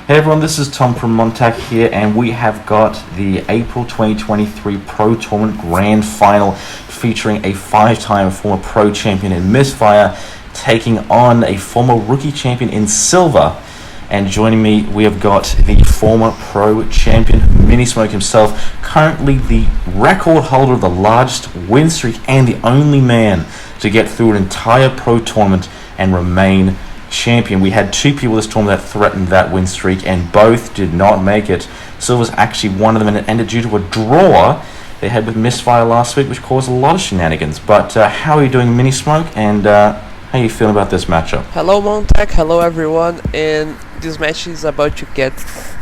Hey everyone, this is Tom from MonTac here, and we have got the April 2023 Pro Tournament Grand Final featuring a 5-time former Pro Champion in Mystfire taking on a former Rookie Champion in Silver. And joining me, we have got the former Pro Champion, Mini-Smoke himself, currently the record holder of the largest win streak and the only man to get through an entire Pro Tournament and remain champion. We had two people this tournament that threatened that win streak, and both did not make it. Silver's actually one of them, and it ended due to a draw they had with Mystfire last week, which caused a lot of shenanigans. But how are you doing, Mini-Smoke, and how are you feeling about this matchup? Hello MonTac, hello everyone, and this match is about to get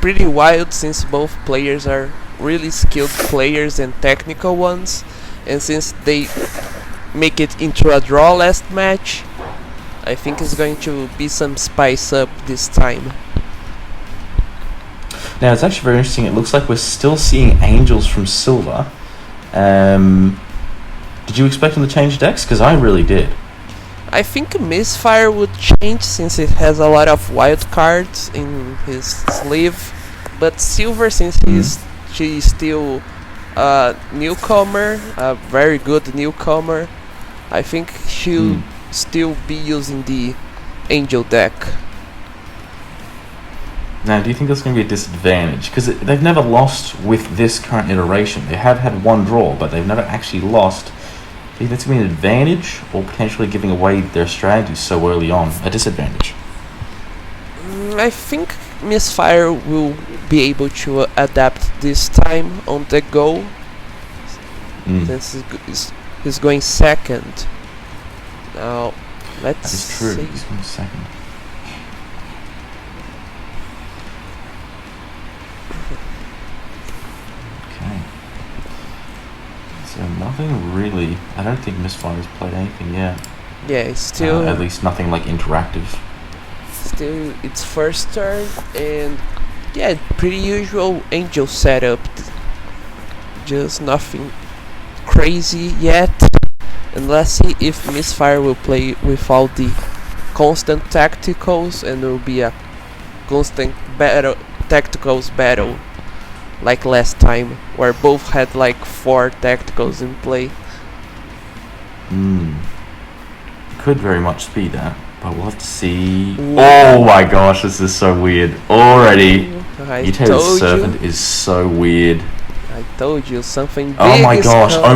pretty wild since both players are really skilled players and technical ones, and since they make it into a draw last match, I think it's going to be some spice up this time. Now it's actually very interesting. It looks like we're still seeing Angels from Silver. Did you expect them to change decks? Because I really did. I think Mystfire would change since it has a lot of wild cards in his sleeve, but Silver, since she's still a newcomer, a very good newcomer, I think she'll still be using the Angel deck. Now, do you think that's going to be a disadvantage? Because they've never lost with this current iteration. They have had one draw, but they've never actually lost. Do you think that's going to be an advantage, or potentially giving away their strategy so early on a disadvantage? I think Mystfire will be able to adapt this time on the go, since he's going second. Now, let's see. That is true. He's going second. Okay. So nothing really. I don't think Mystfire's played anything yet. Yeah, it's still at least nothing like interactive. Still its first turn, and yeah, pretty usual Angel setup. Just nothing crazy yet. And let's see if Mystfire will play with all the constant tacticals, and there will be a constant tacticals battle like last time, where both had like 4 tacticals in play. Could very much be that, but we'll have to see. Oh my gosh, this is so weird already. Mutated Servant is so weird. I told you something big. Oh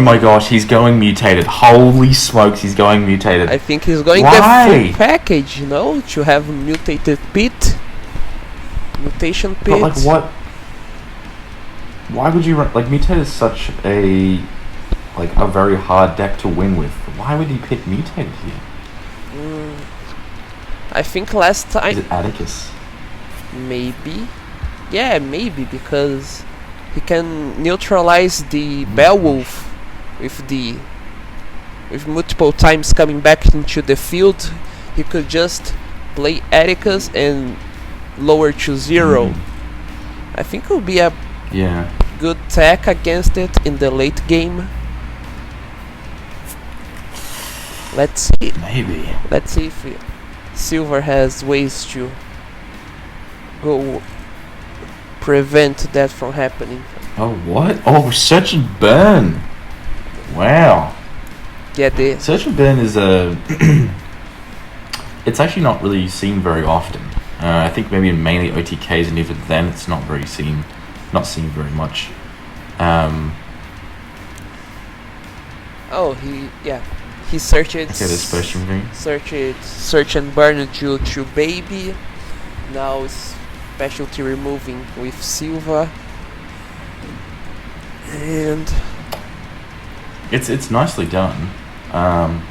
my gosh, he's going mutated. Holy smokes, he's going mutated. I think he's going the full package, you know, to have mutated pit. Mutation pit. But like what? Why would you run, like, mutated is such a very hard deck to win with. Why would he pick mutated here? I think last time. Is it Atticus? Maybe. Yeah, maybe, because he can neutralize the Beowulf with multiple times coming back into the field. He could just play Atticus and lower to 0. I think it will be a good tech against it in the late game. Let's see. Maybe. Let's see if Silver has ways to go prevent that from happening. Oh, what? Oh, Search and Burn. Wow. Yeah, the Search and Burn is it's actually not really seen very often. I think maybe in mainly OTKs, and even then it's not seen very much. He searched search and burn to baby. Now specialty removing with Silva, and it's nicely done. I'm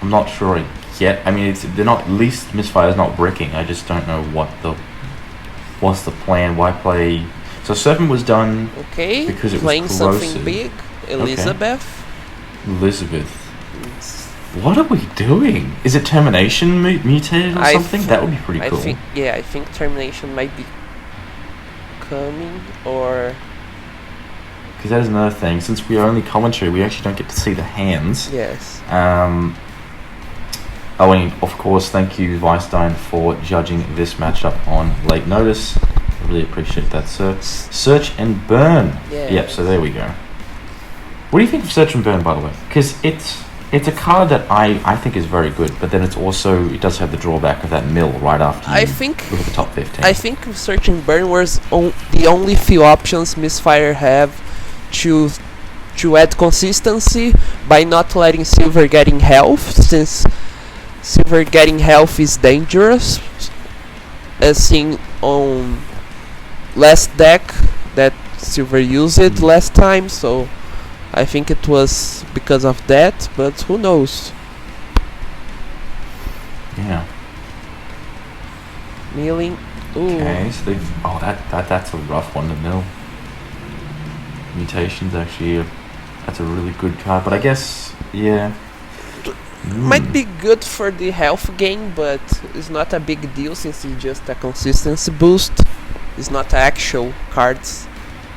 not sure yet. I mean, they're not. At least Mystfire's not bricking. I just don't know what's the plan. Why play? So Serpent was done. Okay. Because it playing was corrosive. something big. Elizabeth. What are we doing? Is it Termination mutated or something? That would be pretty cool. I think Termination might be coming, or because that is another thing. Since we are only commentary, we actually don't get to see the hands. Yes. Oh, and of course, thank you, Weinstein, for judging this matchup on late notice. I really appreciate that, sir. Search and Burn. Yeah. Yep, so there we go. What do you think of Search and Burn, by the way? Because it's a card that I think is very good, but then it does have the drawback of that mill right after you look at the top 15. I think Search and Burn was the only few options Mystfire have to add consistency by not letting Silver getting health, since Silver getting health is dangerous, as seen on last deck that Silver used it last time, so I think it was because of that, but who knows. Yeah. Milling. Ooh. Okay, so that's a rough one to mill. Mutations actually, that's a really good card, but I guess, yeah. Might be good for the health gain, but it's not a big deal since it's just a consistency boost. It's not actual cards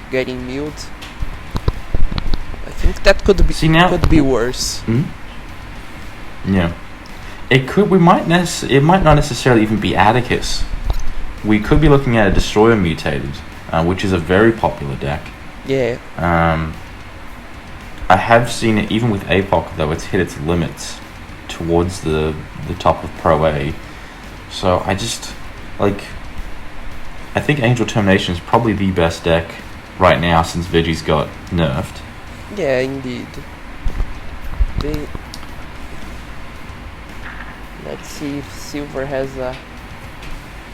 getting milled. I think that could be worse. Yeah. It might not necessarily even be Atticus. We could be looking at a Destroyer Mutated, which is a very popular deck. Yeah. I have seen it even with APOC, though it's hit its limits towards the top of Pro A. So I think Angel Termination is probably the best deck right now since Vigi's got nerfed. Yeah, indeed. Let's see if Silver has a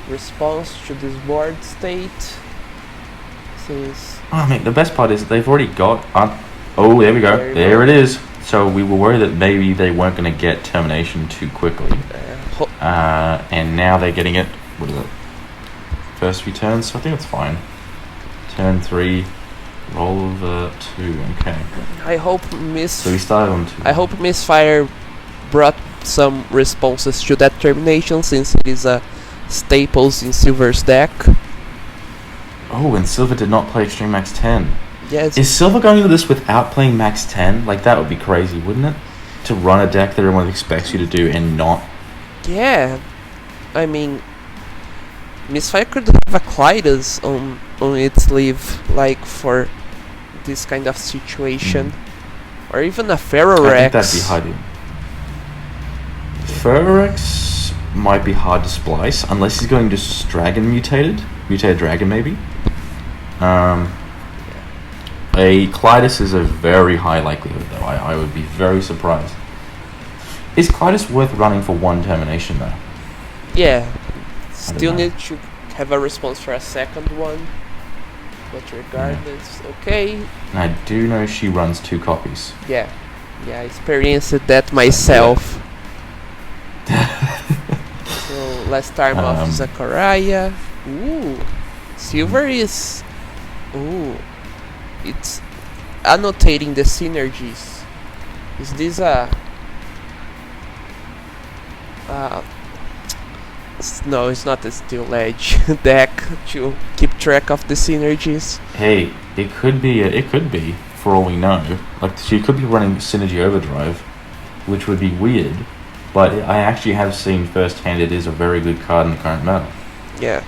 response to this board state. Since I mean, the best part is they've already got... oh, there we go. There it is. So we were worried that maybe they weren't going to get Termination too quickly. And now they're getting it... What is it? First few turns? So I think it's fine. Turn 3... Roll over 2, okay. I hope So we started on 2. I hope Mystfire brought some responses to that termination, since it is a staples in Silver's deck. Oh, and Silver did not play Extreme Max 10. Yes. Is Silver going into this without playing Max 10? Like, that would be crazy, wouldn't it? To run a deck that everyone expects you to do and not. Yeah. I mean, Mystfire could have a Clytus on its sleeve, like, for this kind of situation. Or even a Ferrorex. I think that'd be hard. Ferrorex might be hard to splice, unless he's going to Dragon Mutated Dragon, maybe. A Clytus is a very high likelihood, though. I would be very surprised. Is Clytus worth running for one termination, though? Yeah. Still need to have a response for a second one. But regardless, okay. And I do know she runs 2 copies. Yeah. Yeah, I experienced that myself. So, last time off Zachariah. Ooh. Silver is... Ooh. It's annotating the synergies. Is this a... no, it's not a Steel Edge deck to keep track of the synergies. Hey, it could be, for all we know. Like, she could be running Synergy Overdrive, which would be weird, but I actually have seen firsthand it is a very good card in the current meta. Yeah.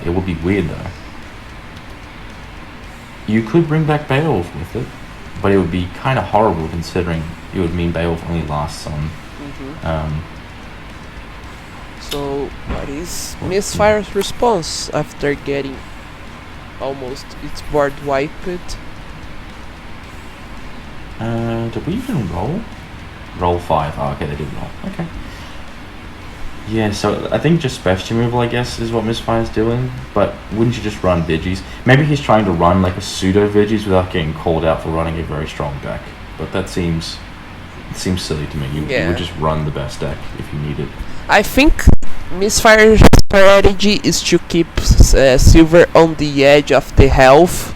It would be weird, though. You could bring back Beowulf with it, but it would be kind of horrible considering it would mean Beowulf only lasts on... So, what is Mystfire's response after getting almost its board wiped? Did we even roll? Roll 5. Oh, okay, they did roll. Okay. Yeah, so I think just special removal, I guess, is what Mystfire's doing. But wouldn't you just run Vigis? Maybe he's trying to run like a pseudo Vigis without getting called out for running a very strong deck. But that seems silly to me. You would just run the best deck if you need it. I think Mystfire's strategy is to keep Silver on the edge of the health,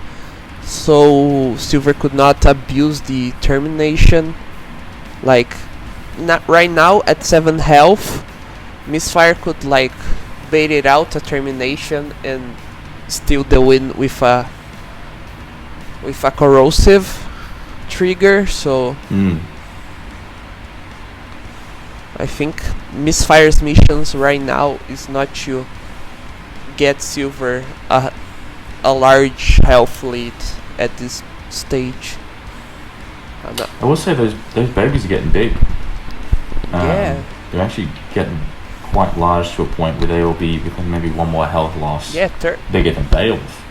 so Silver could not abuse the termination. Like, not right now at 7 health, Mystfire could like bait it out a termination and steal the win with a corrosive trigger. So I think Mystfire's missions right now is not to get silver a large health lead at this stage. I will say those babies are getting big. Yeah. They're actually getting quite large to a point where they will be within maybe one more health loss. Yeah, bigger than Beowulf.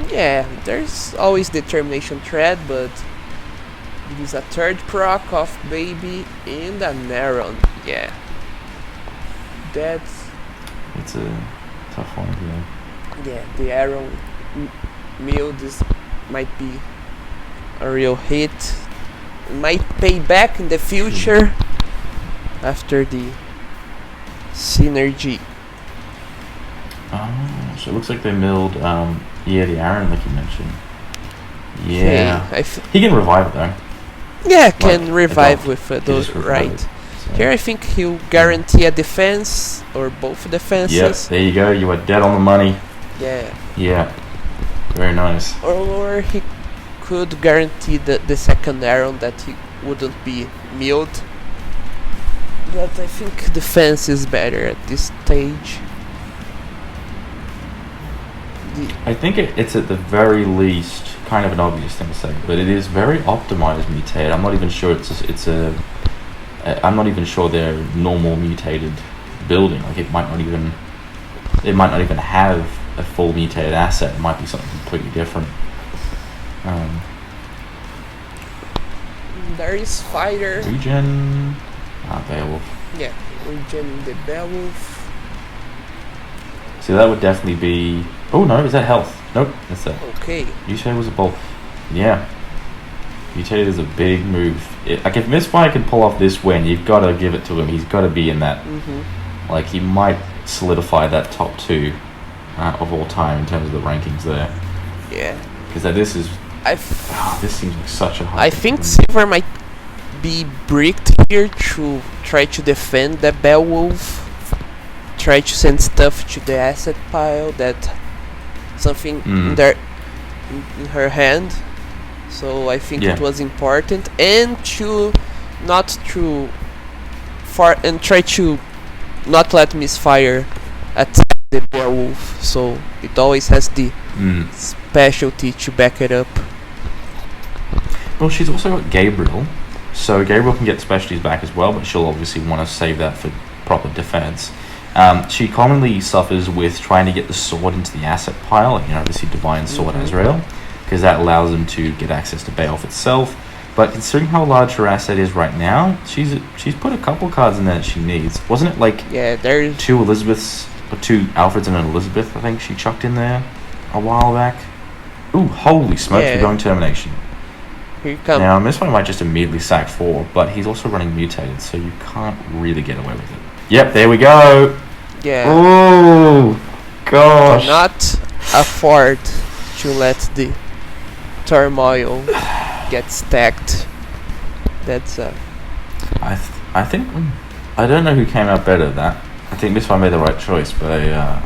Yeah, there's always determination thread, but it is a third proc of baby and an Aaron. Yeah. It's a tough one here. Yeah, the Aaron mill, this might be a real hit. It might pay back in the future after the synergy. Oh, so it looks like they milled, the Aaron, like you mentioned. Yeah. He can revive it though. Yeah, can revive with those, right. So. Here I think he'll guarantee a defense, or both defenses. Yep, there you go, you are dead on the money. Yeah. Yeah, very nice. Or he could guarantee the second Aaron that he wouldn't be milled. But I think defense is better at this stage. I think it's at the very least kind of an obvious thing to say, but it is very optimized mutated. I'm not even sure I'm not even sure they're normal mutated building. Like it might not even have a full mutated asset. It might be something completely different. There is fighter. Regen. Beowulf. Yeah, regen the Beowulf. So that would definitely be. Oh no, is that health? Nope, that's that. Okay. Mutated was a bulk. Yeah. Mutated is a big move. Like if Mystfire can pull off this win, you've got to give it to him. He's got to be in that. Mm-hmm. Like he might solidify that top 2 of all time in terms of the rankings there. Yeah. Because this is. This seems like such a hard. I think Silver might be bricked here to try to defend the Beowulf. Try to send stuff to the asset pile that something in her hand. So I think it was important, and try to not let Mystfire attack the Beowulf. So it always has the specialty to back it up. Well, she's also got Gabriel, so Gabriel can get specialties back as well, but she'll obviously want to save that for proper defense. She commonly suffers with trying to get the sword into the asset pile, like, obviously Divine Sword Azrael, because that allows them to get access to Beowulf itself. But considering how large her asset is right now, she's put a couple cards in there that she needs. Wasn't it like there's 2 Elizabeths, or 2 Alfreds and an Elizabeth, I think she chucked in there a while back? Ooh, holy smokes, we're going Termination. Here you come. Now, Mystfire might just immediately sack 4, but he's also running Mutated, so you can't really get away with it. Yep, there we go. Yeah. Oh, gosh. Not afford to let the turmoil get stacked. That's I think I don't know who came out better at that. I think Mystfire made the right choice, but I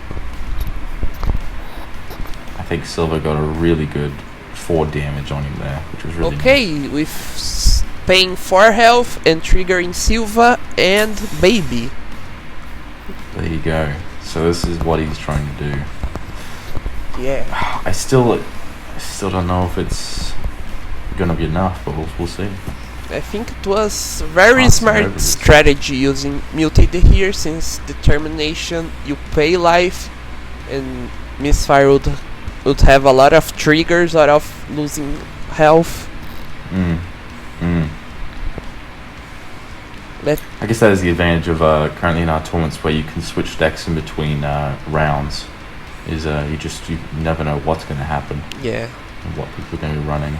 think Silver got a really good 4 damage on him there, which was really nice. With paying 4 health and triggering Silva and Baby. There you go. So this is what he's trying to do. Yeah. I still don't know if it's gonna be enough, but we'll see. I think it was very smart strategy using Mutated here, since Determination you pay life, and Mystfire would have a lot of triggers out of losing health. I guess that is the advantage of currently in our tournaments where you can switch decks in between rounds. Is you never know what's going to happen. Yeah. And what people are going to be running.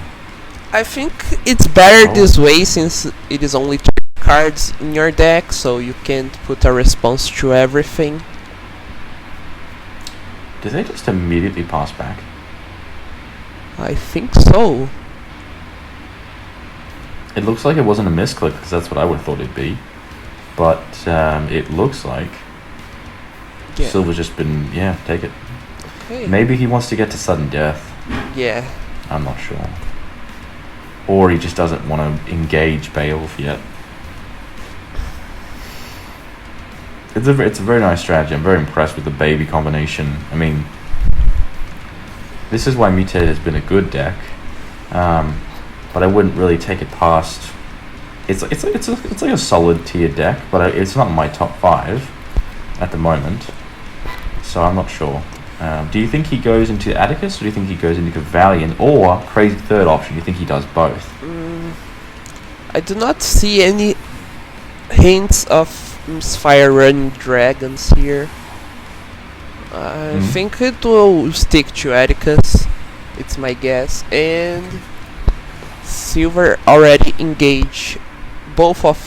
I think it's better this way, since it is only 2 cards in your deck, so you can't put a response to everything. Did they just immediately pass back? I think so. It looks like it wasn't a misclick, because that's what I would have thought it'd be. But it looks like Silver's just been, take it. Okay. Maybe he wants to get to sudden death. Yeah. I'm not sure. Or he just doesn't want to engage Beowulf yet. it's a very nice strategy. I'm very impressed with the baby combination. I mean, this is why Mutated has been a good deck, but I wouldn't really take it past. It's like a solid tier deck, but it's not my top 5 at the moment. So I'm not sure. Do you think he goes into Atticus, or do you think he goes into Valiant, or crazy third option? Do you think he does both? I do not see any hints of Mystfire running dragons here. I think it will stick to Atticus. It's my guess. And Silver already engaged both of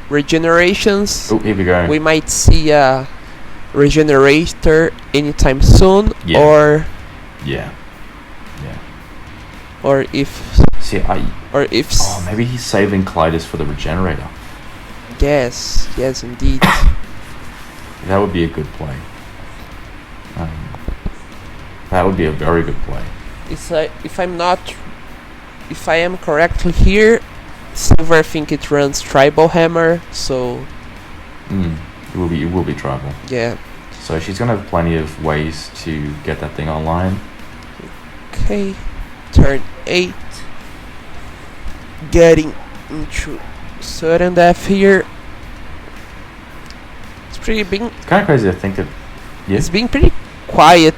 regenerations. Oh, here we go. We might see a regenerator anytime soon, or if maybe he's saving Clytus for the regenerator. Yes, indeed. That would be a good play. That would be a very good play. It's like, if I am correctly here, Silver, I think it runs Tribal Hammer, so it will be tribal. Yeah. So she's gonna have plenty of ways to get that thing online. Okay, turn 8. Getting into sudden death here. It's kind of crazy to think that. Yeah. It's been pretty quiet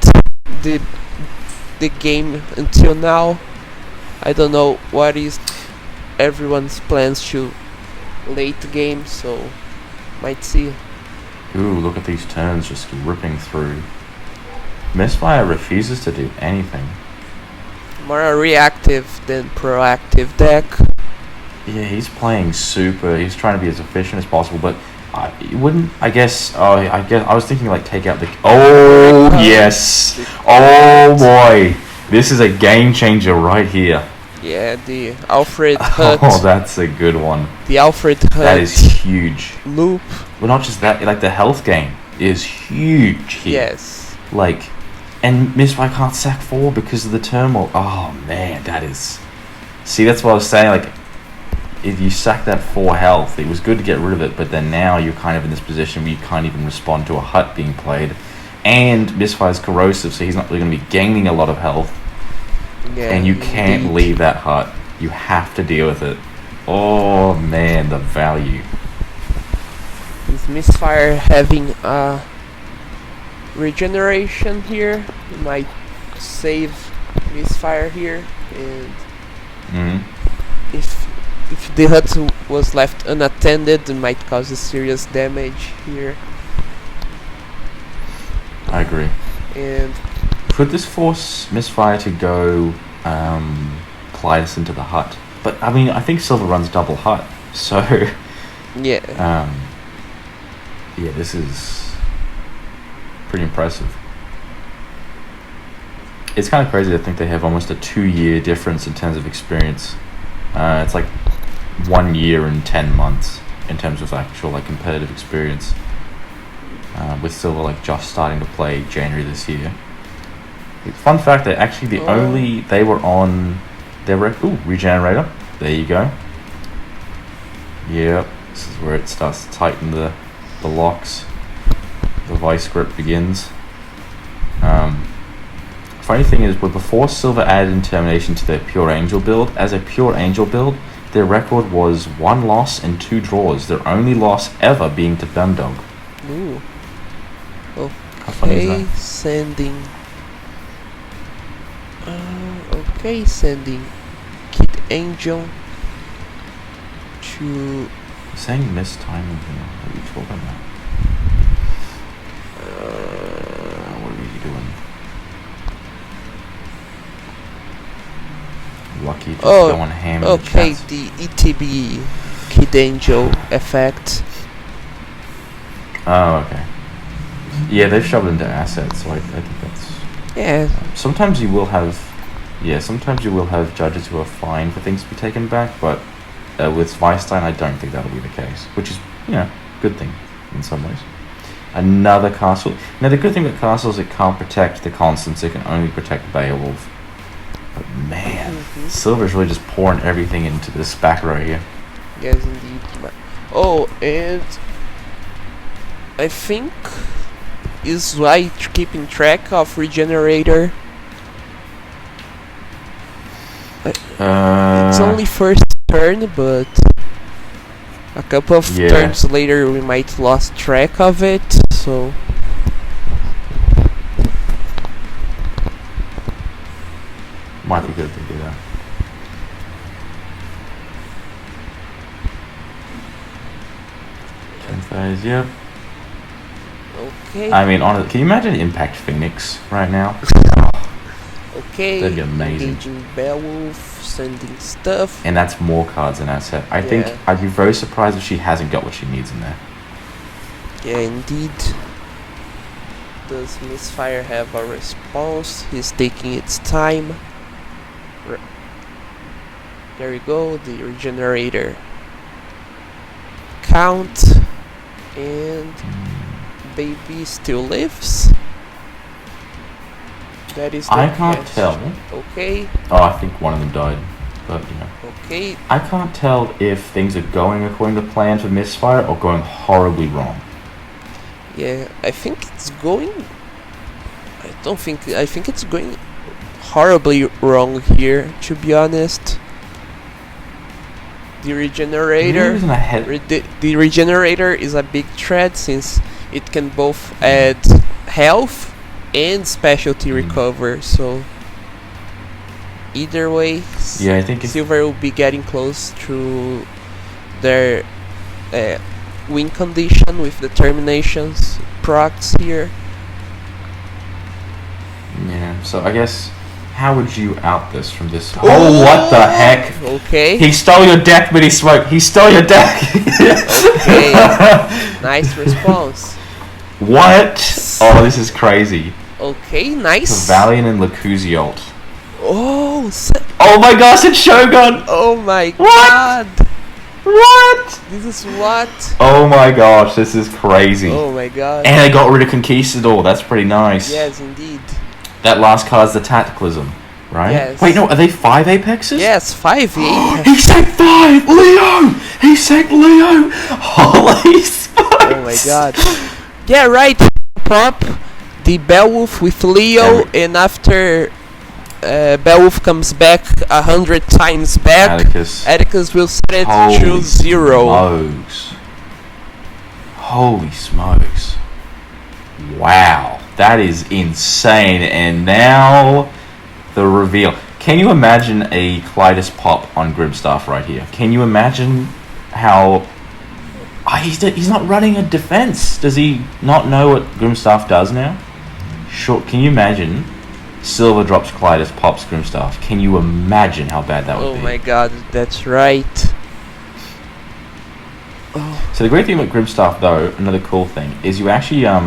the game until now. I don't know what is everyone's plans to late game, so might see. Ooh, look at these turns just ripping through. Mystfire refuses to do anything. More a reactive than proactive deck. Yeah, he's playing super. He's trying to be as efficient as possible, but I guess I was thinking like take out the. Oh yes! Oh boy! This is a game changer right here. Yeah, the Alfred Hut. Oh, that's a good one. The Alfred Hut. That is huge. Loop. Well, not just that. Like the health gain is huge here. Yes. Like, and Mystfire can't sack 4 because of the turmoil. Oh man, that is. See, that's what I was saying. Like, if you sack that 4 health, it was good to get rid of it, but then now you're kind of in this position where you can't even respond to a hut being played. And Mystfire's corrosive, so he's not really going to be gaining a lot of health. Yeah, and you can't leave that hut. You have to deal with it. Oh man, the value. Is Mystfire having a regeneration here? You might save Mystfire here, and if the hut was left unattended, it might cause a serious damage here. I agree. And could this force Mystfire to go Clytus into the hut? But I mean, I think Silver runs double hut, so yeah. Yeah, this is pretty impressive. It's kind of crazy to think they have almost a 2-year difference in terms of experience. It's like 1 year and 10 months in terms of actual like competitive experience. With Silver like just starting to play January this year. Fun fact, that actually they were on their regenerator. There you go. Yep, this is where it starts to tighten the locks. The vice grip begins. Funny thing is, before Silver added Intermination to their Pure Angel build, as a Pure Angel build, their record was 1 loss and 2 draws. Their only loss ever being to Bundog. Ooh. How funny is that? Sending. Sending Kid Angel to. Saying missed timing here. What are you talking about? What are you doing? Lucky just going ham in the chat. The ETB Kid Angel effect. Oh, okay. Yeah, they've shoved into assets, so I think that's. Yeah. Sometimes you will have judges who are fine for things to be taken back, but with Zweistein, I don't think that'll be the case, which is, good thing in some ways. Another castle. Now, the good thing about castle is it can't protect the constants, it can only protect Beowulf. But man, Silver's really just pouring everything into this back row here. Yes, indeed. And I think is why keeping track of regenerator. It's only first turn, but a couple of turns later we might lost track of it, so might be good to do that. Phase, yep. Okay. I mean, honestly, can you imagine Impact Phoenix right now? Okay. That'd be amazing. Engaging Beowulf, sending stuff. And that's more cards in that set. I think I'd be very surprised if she hasn't got what she needs in there. Yeah, indeed. Does Mystfire have a response? He's taking its time. There we go, the regenerator. Count. And baby still lives. That is the I can't tell. Okay. Oh, I think one of them died. But, you know. Okay. I can't tell if things are going according to plan for Mystfire or going horribly wrong. Yeah, I think it's going... I think it's going horribly wrong here, to be honest. The regenerator... the regenerator is a big threat since it can both add health and specialty recover, so... Either way, yeah, I think Silver will be getting close to their win condition with determinations procs here. Yeah, so I guess, how would you out this from this? Oh, what the heck? Okay. He stole your deck, but he smoked. He stole your deck. Okay. Nice response. What? Oh, this is crazy. Okay, nice. Valiant and Lacuzialt. Oh, oh my gosh, it's Shogun! Oh my god! What? This is what? Oh my gosh, this is crazy. Oh my god. And I got rid of Conquistador, that's pretty nice. Yes, indeed. That last card's the Tacticalism, right? Yes. Wait, no, are they 5 Apexes? Yes, 5 Apexes. He said 5! Leo! He said Leo! Holy smokes! Oh my god. Yeah, right. Prop the Beowulf with Leo, and after Beowulf comes back 100 times back, Atticus will set it to 0. Smokes. Holy smokes. Wow. That is insane. And now the reveal. Can you imagine a Klytus pop on Grimstaff right here? Can you imagine how... he's not running a defense. Does he not know what Grimstaff does now? Sure. Can you imagine Silver drops Klytus, pops Grimstaff? Can you imagine how bad that would be? Oh my god, that's right. Oh. So the great thing about Grimstaff, though, another cool thing, is you actually, yeah,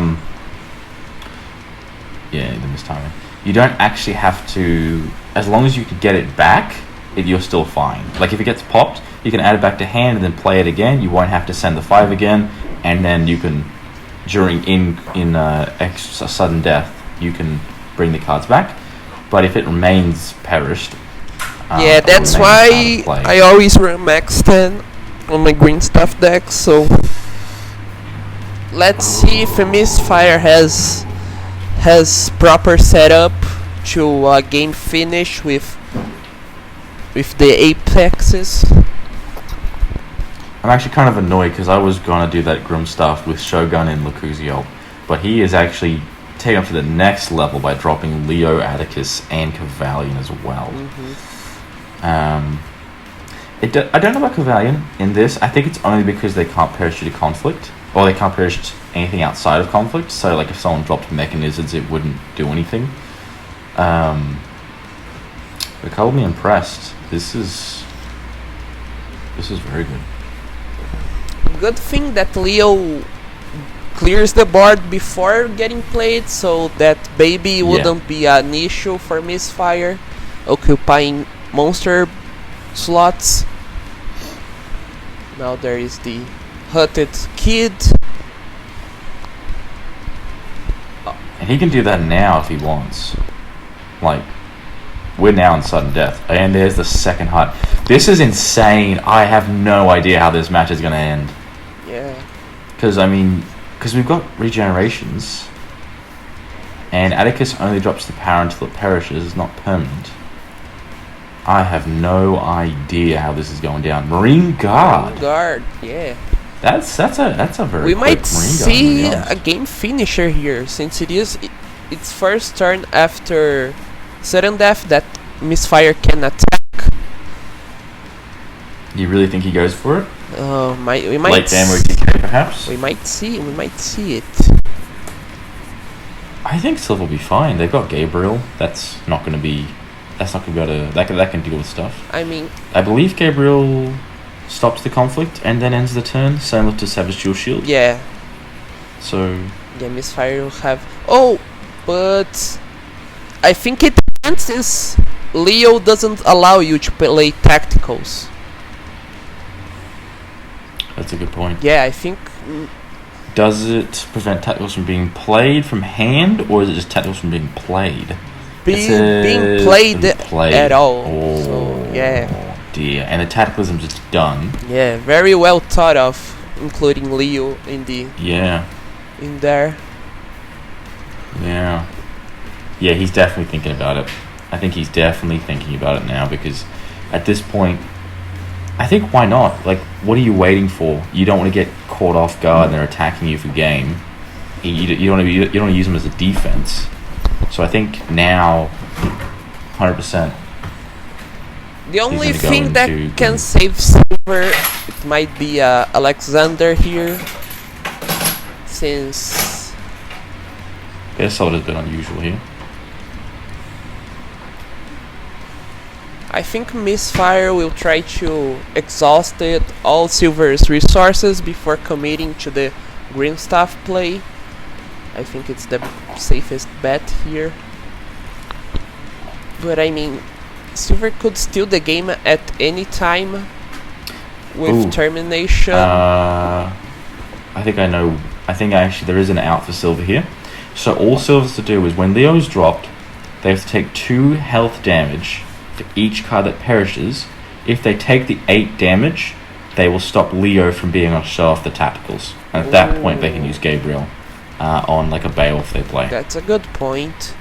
the mistiming. You don't actually have to, as long as you can get it back, you're still fine. Like, if it gets popped, you can add it back to hand and then play it again. You won't have to send the 5 again, and then you can, in extra sudden death, you can bring the cards back. But if it remains perished, yeah, that's why I always run max 10 on my green stuff deck. So let's see if a Mystfire has proper setup to game finish with the Apexes. I'm actually kind of annoyed because I was gonna do that Grimstaff with Shogun and Lacuzialt, but he is actually taken up to the next level by dropping Leo, Atticus, and Cavalion as well. I don't know about Cavalion in this. I think it's only because they can't perish due to conflict, or they can't perish anything outside of conflict. So, like, if someone dropped Mechanisms, it wouldn't do anything. But hold me impressed. This is very good. Good thing that Leo clears the board before getting played, so that baby wouldn't be an issue for Mystfire occupying monster slots. Now there is the Hutted Kid. And he can do that now if he wants. Like, we're now in sudden death, and there's the second hut. This is insane. I have no idea how this match is going to end. Yeah. Because, I mean, Because we've got regenerations, and Atticus only drops the power until it perishes. It's not permanent. I have no idea how this is going down. Marine Guard. Marine Guard, yeah. That's a very. We might Marine see Guard, a game finisher here, since it is its first turn after sudden death that Mystfire can attack. You really think he goes for it? We might Late damage DK, perhaps. We might see it. I think Silver will be fine. They've got Gabriel. That's not going to be able to. That can deal with stuff. I mean, I believe Gabriel stops the conflict and then ends the turn, similar to Savage Dual Shield. yeah. So Yeah, Mystfire will have. Oh, but I think it depends since Leo doesn't allow you to play tacticals. that's a good point. Yeah, I think. Does it prevent tacticals from being played from hand, or is it just tacticals from being played? Being played at all. Oh, So, yeah. dear. And the tacticalism is done. Yeah, very well thought of, including Leo in there. Yeah. Yeah, he's definitely thinking about it. I think he's definitely thinking about it now, because at this point, I think why not? Like, what are you waiting for? You don't want to get caught off guard and they're attacking you for game. You don't want to use them as a defense. So I think now, 100%. The only gonna go thing that into can the- save Silver, it might be Alexander here, since Yeah, Solid is a bit unusual here. I think Mystfire will try to exhaust all Silver's resources before committing to the Green Staff play. I think it's the safest bet here. But I mean, Silver could steal the game at any time with Ooh. termination. I think I know. I think actually there is an out for Silver here. So all Silver's to do is when Leo's dropped, they have to take 2 health damage for each card that perishes. If they take the 8 damage, they will stop Leo from being able to show off the tacticals. And at that point, they can use Gabriel on like a Beowulf they play. That's a good point.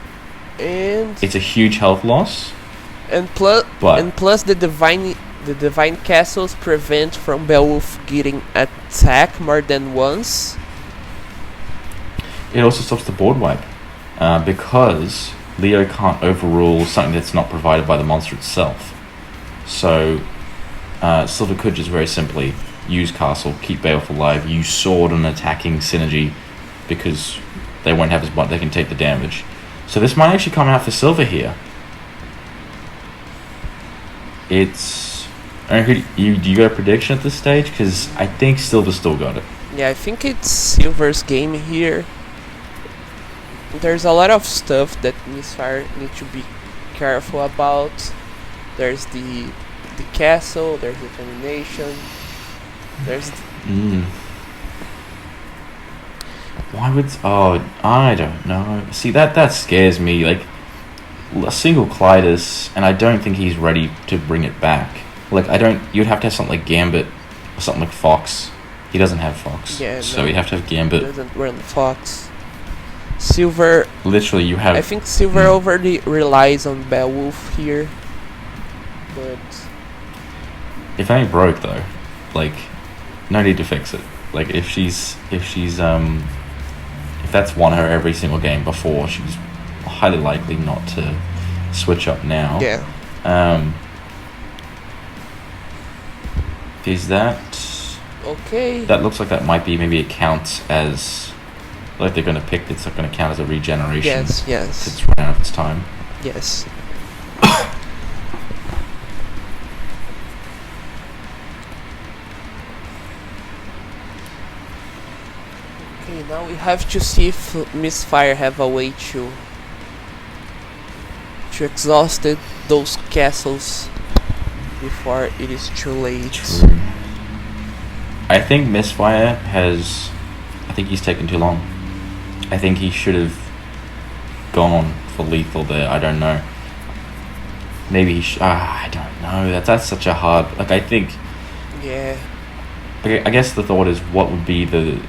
And It's a huge health loss. plus But- the divine castles prevent from Beowulf getting attacked more than once. It also stops the board wipe because Leo can't overrule something that's not provided by the monster itself. So Silver could just very simply use Castle, keep Beowulf alive, use Sword and attacking synergy because they won't have as much, they can take the damage. So this might actually come out for Silver here. It's... I don't know, do you got a prediction at this stage? Because I think Silver still got it. Yeah, I think it's Silver's game here. There's a lot of stuff that Mystfire need to be careful about. There's the castle, there's the termination, there's Why would... Oh, I don't know. See, that scares me. Like, a single Clytus, and I don't think he's ready to bring it back. Like, you'd have to have something like Gambit, or something like Fox. He doesn't have Fox. Yeah, so no. you'd have to have Gambit. doesn't run Fox. Silver, Literally, you have... I think Silver overly relies on Beowulf here, but If it ain't broke, though, like, no need to fix it. Like, if that's won her every single game before, she's highly likely not to switch up now. yeah. Is that... Okay. That looks like that might be, maybe it counts as... Like they're going to pick, it's not going to count as a regeneration. Yes, yes, It's run out of its time. yes. Okay, now we have to see if Mystfire have a way to exhaust those castles before it is too late. True. I think Mystfire has... I think he's taken too long. I think he should have gone for lethal there. I don't know. Maybe he I don't know. That's such a hard... Like, I think... Yeah. Okay, I guess the thought is, what would be the...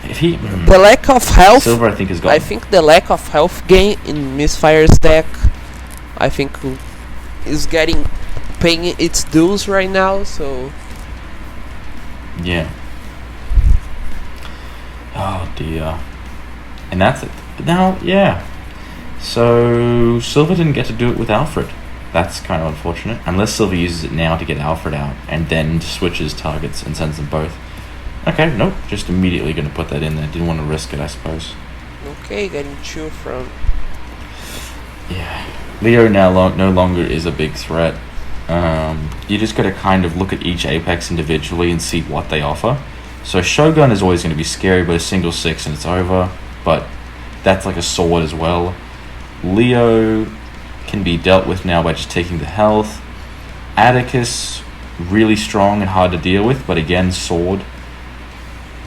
if he The lack of health. Silver, I think, is gone. I think the lack of health gain in Mystfire's deck, I think, is paying its dues right now. So yeah. Oh dear. And that's it. Now, yeah. So Silver didn't get to do it with Alfred. That's kind of unfortunate. Unless Silver uses it now to get Alfred out and then switches targets and sends them both. Okay, nope. Just immediately going to put that in there. Didn't want to risk it, I suppose. Okay, getting 2 from... Yeah. Leo now no longer is a big threat. You just got to kind of look at each Apex individually and see what they offer. So Shogun is always going to be scary, but a single 6 and it's over. But that's like a sword as well. Leo can be dealt with now by just taking the health. Atticus, really strong and hard to deal with, but again, sword.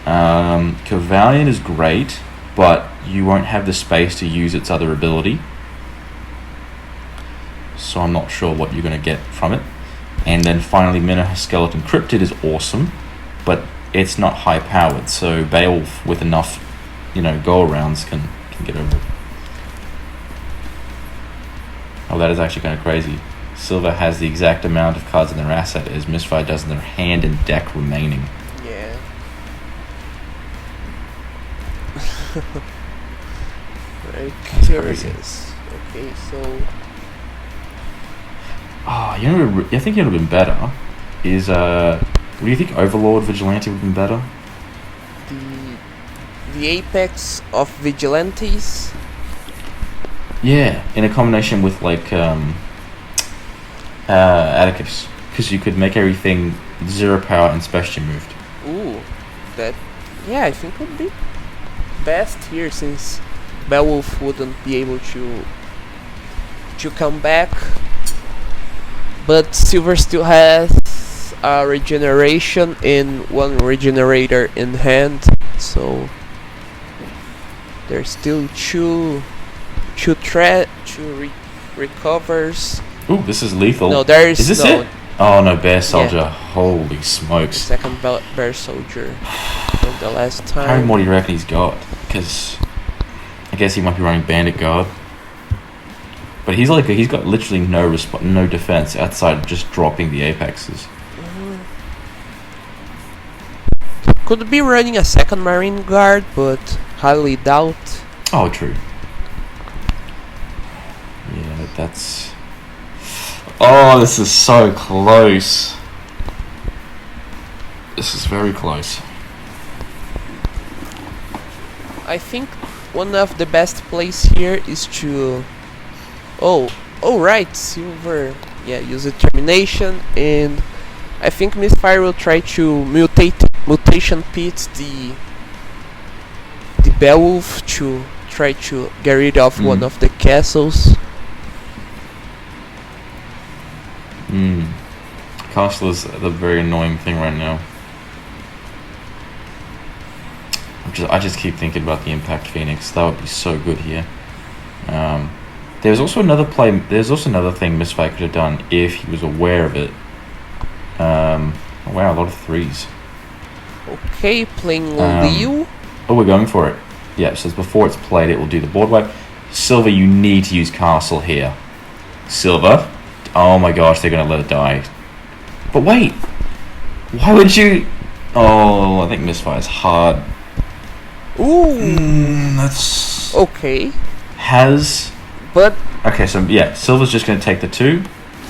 Cavalion is great, but you won't have the space to use its other ability. So I'm not sure what you're going to get from it. And then finally, Mina Skeleton Cryptid is awesome, but it's not high powered, so Beowulf with enough, go-arounds can get over it. Oh, that is actually kind of crazy. Silver has the exact amount of cards in their asset as Mystfire does in their hand and deck remaining. Yeah. Very curious. Okay, so... Oh, I think it would have been better is, do you think Overlord Vigilante would have been better? The apex of Vigilantes? Yeah, in a combination with, Atticus. Because you could make everything 0 power and special moved. Ooh, that... Yeah, I think would be best here, since Beowulf wouldn't be able to come back. But Silver still has a regeneration and 1 regenerator in hand, so there's still two recovers. Ooh, this is lethal. No, there is this no. It? Oh no, Bear Soldier. Yeah. Holy smokes. Second Bear Soldier from the last time. How many more do you reckon he's got? Because I guess he might be running Bandit Guard. But he's got literally no defense outside of just dropping the apexes. Could be running a second Marine Guard, but highly doubt. Oh, true. Yeah, that's... Oh, this is so close. This is very close. I think one of the best plays here is to... Oh, right, Silver. Yeah, use determination, and I think Mystfire will try to mutation pit the Beowulf to try to get rid of one of the castles. Castle is the very annoying thing right now. I just keep thinking about the Impact Phoenix. That would be so good here. There's also another play. There's also another thing Mystfire could have done if he was aware of it. Oh wow, a lot of 3s. Okay, playing Leo. Oh, we're going for it. Yeah, so before it's played, it will do the board wipe. Silver, you need to use Castle here. Silver. Oh my gosh, they're gonna let it die. But wait, why would you? Oh, I think Mystfire's hard. Ooh, that's okay. But okay, so yeah, Silver's just gonna take the 2.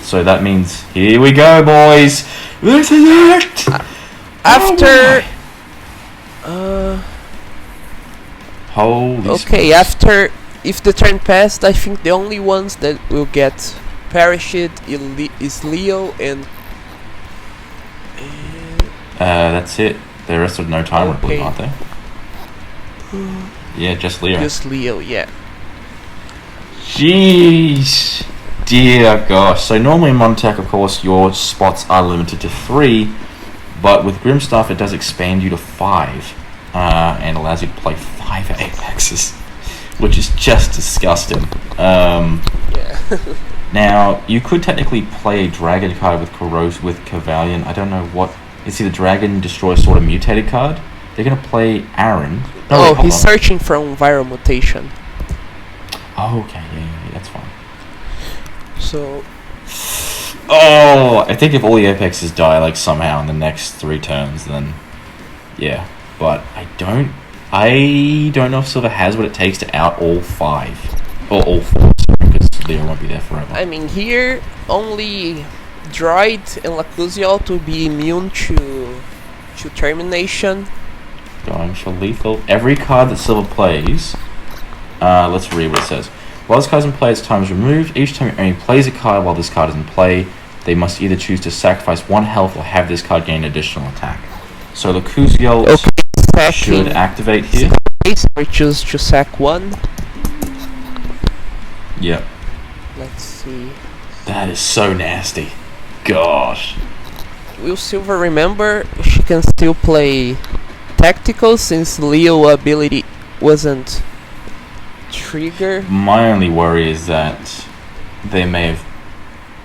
So that means here we go, boys. This is it. After. Holy. Okay, smokes. after, if the turn passed, I think the only ones that will get perished is Leo and. That's it. The rest of no timer, Okay. aren't they? Yeah, just Leo. Just Leo, yeah. Jeez. Dear gosh. So normally in MonTac, of course, your spots are limited to 3, but with Grimstaff it does expand you to 5, and allows you to play 5 apexes, which is just disgusting. Yeah. Now, you could technically play a dragon card with Cavalion. I don't know what... It's either dragon, destroy, sort of mutated card. They're going to play Aaron. No, he's searching for a viral mutation. Oh, okay. Yeah, that's fine. So... Oh, I think if all the Apexes die, like, somehow in the next 3 turns, then... Yeah. But I don't know if Silver has what it takes to out all 5. Or all 4, because Leo won't be there forever. I mean, here, only Droid and Lacusial to be immune to Termination. Going for lethal. Every card that Silver plays... let's read what it says. While this card is in play, its time is removed. Each time your enemy plays a card while this card is in play, they must either choose to sacrifice 1 health or have this card gain additional attack. So Lacusial should activate here. We choose to sack 1. Yep. Let's see. That is so nasty. Gosh. Will Silver remember she can still play tactical since Leo ability wasn't trigger? My only worry is that they may have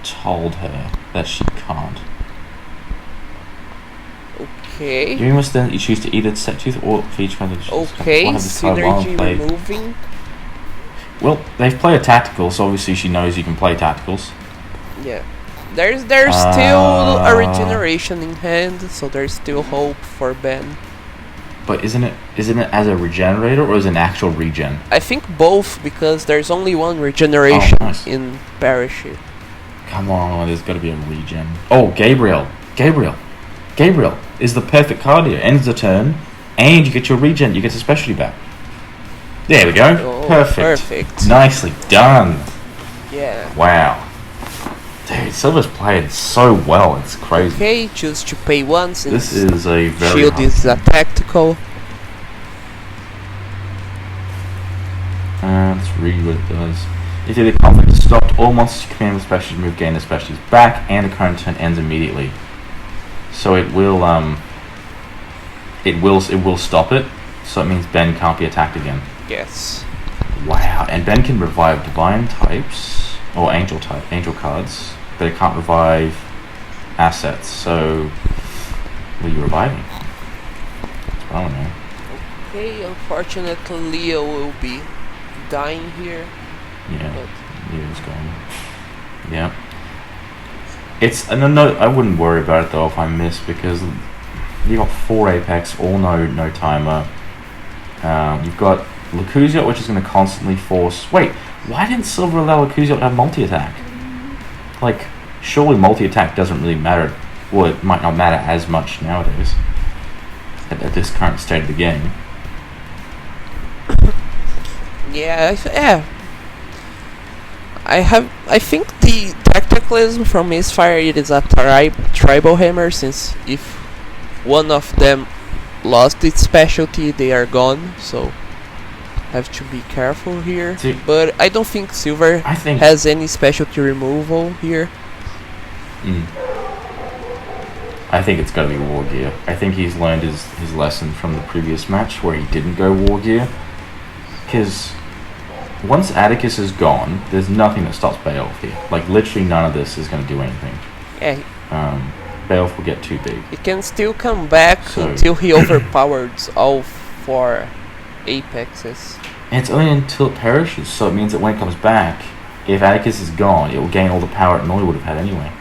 told her that she can't. Okay. You must then you choose to either set tooth or for each kind of okay, synergy removing. Well, they've played a tactical, so obviously she knows you can play tacticals. Yeah. There's still a regeneration in hand, so there's still hope for Ben. But isn't it as a regenerator or as an actual regen? I think both, because there's only 1 regeneration in Parachute. Come on, there's got to be a regen. Oh, Gabriel is the perfect card here. Ends the turn, and you get your regen. You get a specialty back. There we go. Oh, perfect. Nicely done. Yeah. Wow. Dude, Silver's played so well. It's crazy. Okay, choose to pay 1 since this is a very shield is a tactical. Let's read what it does. If the conflict is stopped, all monsters you command with specials move gain their specials back, and the current turn ends immediately. So it will stop it. So it means Ben can't be attacked again. Yes. Wow, and Ben can revive divine types or angel cards, but it can't revive assets. So what are you reviving? That's what I don't know. Okay, unfortunately Leo will be dying here. Yeah, Leo's gone. Yeah. It's no. I wouldn't worry about it though if I miss, because you got 4 Apex, all no timer. You've got Lacusial, which is going to constantly force. Wait, why didn't Silver allow Lacusial to have multi-attack? Like, surely multi-attack doesn't really matter. Well, it might not matter as much nowadays at this current state of the game. Yeah. I think the tacticalism from Mystfire, it is a tribal hammer, since if one of them lost its specialty, they are gone, so have to be careful here. But I don't think Silver has any specialty removal here. I think it's got to be War Gear. I think he's learned his lesson from the previous match where he didn't go War Gear, because once Atticus is gone, there's nothing that stops Beowulf here. Like, literally none of this is going to do anything. Yeah. Beowulf will get too big. He can still come back until he overpowers all 4 Apexes. And it's only until it perishes, so it means that when it comes back, if Atticus is gone, it will gain all the power it normally would have had anyway.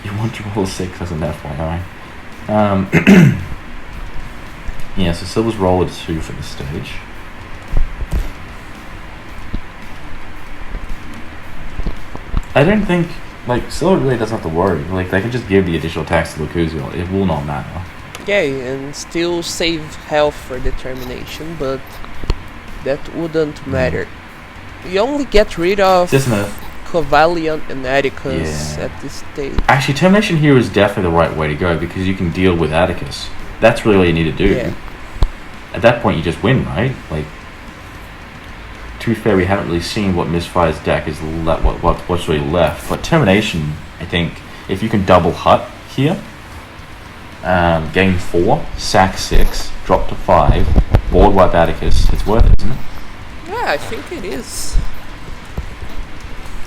You want to roll 6 as an FYI. Yeah, so Silver's roll is 2 for this stage. I don't think, like, Silver really doesn't have to worry. Like, they can just give the additional attacks to Lacusial. It will not matter. Yeah, and still save health for determination, but that wouldn't matter. You only get rid of Covalion and Atticus at this stage. Actually, Termination here is definitely the right way to go, because you can deal with Atticus. That's really all you need to do. Yeah. At that point, you just win, right? Like, to be fair, we haven't really seen what Mystfire's deck is, what's really left. But Termination, I think, if you can double Hut here, gain 4, sack 6, drop to 5, board wipe Atticus, it's worth it, isn't it? Yeah, I think it is.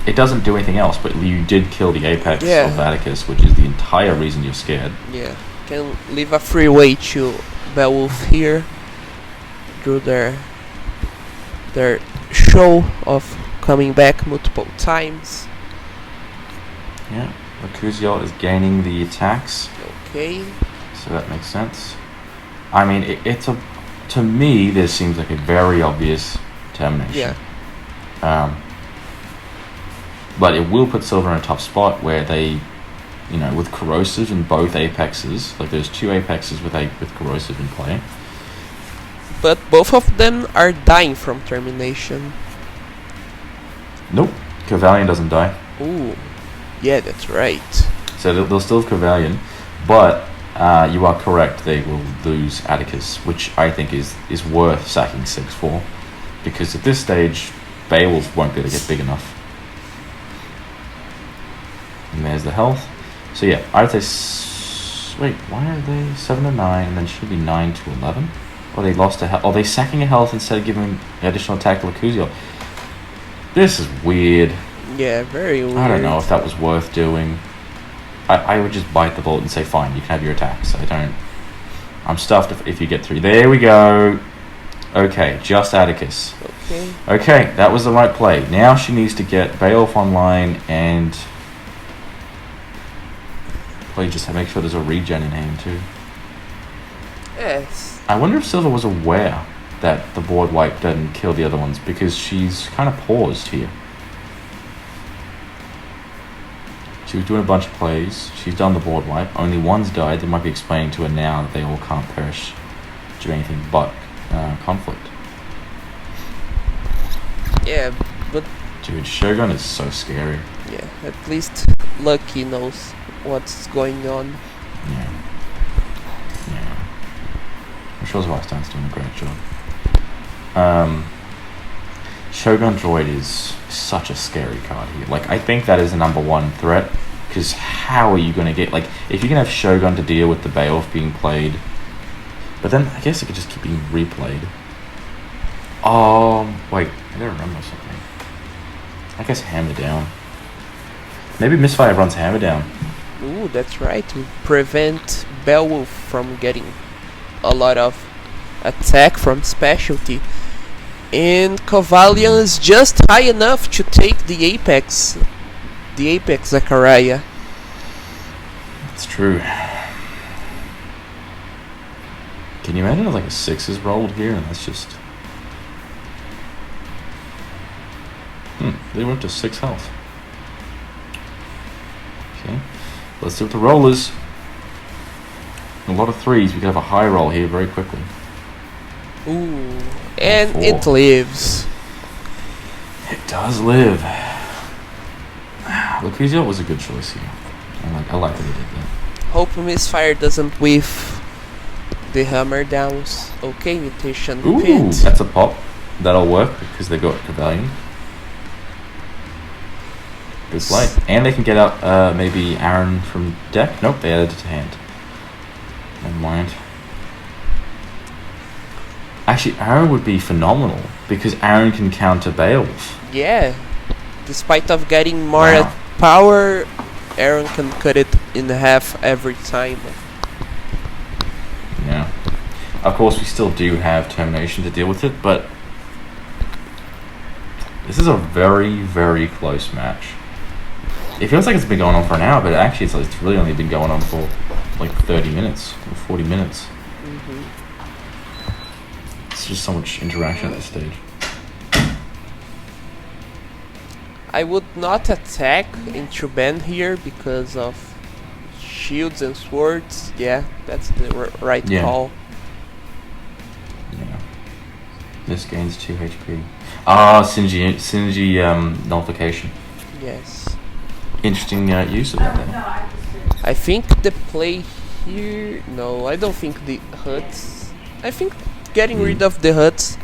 It doesn't do anything else, but you did kill the Apex of Atticus, which is the entire reason you're scared. Yeah. can leave a freeway to Beowulf here through their show of coming back multiple times. Yeah, Mercutio is gaining the attacks. Okay. So that makes sense. I mean, to me, this seems like a very obvious termination. Yeah. But it will put Silver in a tough spot where they, with Corrosive in both apexes, like there's 2 apexes with Corrosive in play. But both of them are dying from termination. Nope, Cavalion doesn't die. Ooh, yeah, that's right. So they'll still have Cavalion, but you are correct, they will lose Atticus, which I think is worth sacking 6 for, because at this stage, Beowulf won't be able to get big enough. And there's the health. So yeah, I would say... wait, why are they 7 to 9, and then should be 9 to 11? Or they lost a health. Are they sacking a health instead of giving additional attack to Lacuzio? This is weird. Yeah, very weird. I don't know if that was worth doing. I would just bite the bullet and say, fine, you can have your attacks. I'm stuffed if you get 3. There we go. Okay, just Atticus. Okay, that was the right play. Now she needs to get Beowulf online and probably just make sure there's a regen in hand too. Yes. I wonder if Silver was aware that the board wipe didn't kill the other ones, because she's kind of paused here. She was doing a bunch of plays. She's done the board wipe. Only one's died. They might be explaining to her now that they all can't perish due to anything but conflict. Yeah, but... dude, Shogun is so scary. yeah, at least Lucky knows what's going on. Yeah. I'm sure Zwistan's doing a great job. Shogun Droid is such a scary card here. Like, I think that is the number 1 threat, because how are you going to get... like, if you can have Shogun to deal with the Beowulf being played, but then I guess it could just keep being replayed. Wait, I don't remember something. I guess Hammer Down. Maybe Mystfire runs Hammer Down. Ooh, that's right, to prevent Beowulf from getting a lot of attack from specialty. And Cavalion is just high enough to take the Apex Zachariah. That's true. Can you imagine if like a 6 is rolled here and that's just... they went to 6 health. Okay, let's see what the roll is. A lot of 3s, we could have a high roll here very quickly. Ooh, and 4. it lives. It does live. Lacuzio was a good choice here. I like that he did that. Hope Mystfire doesn't whiff the hammer downs. Okay, mutation Ooh, pit. that's a pop. That'll work because they got Cavalion. Good play. And they can get up maybe Aaron from deck. Nope, they added it to hand. Never mind. Actually, Aaron would be phenomenal because Aaron can counter Beowulf. Yeah, despite of getting more power, Aaron can cut it in half every time. Yeah. Of course, we still do have termination to deal with it, but this is a very, very close match. It feels like it's been going on for an hour, but actually it's really only been going on for like 30 minutes or 40 minutes. It's just so much interaction at this stage. I would not attack into Ben here because of shields and swords. Yeah, that's the right call. Yeah. This gains 2 HP. Ah, synergy nullification. Yes. Interesting use of that then. I think the play here... no, I don't think the huts... I think getting rid of the huts,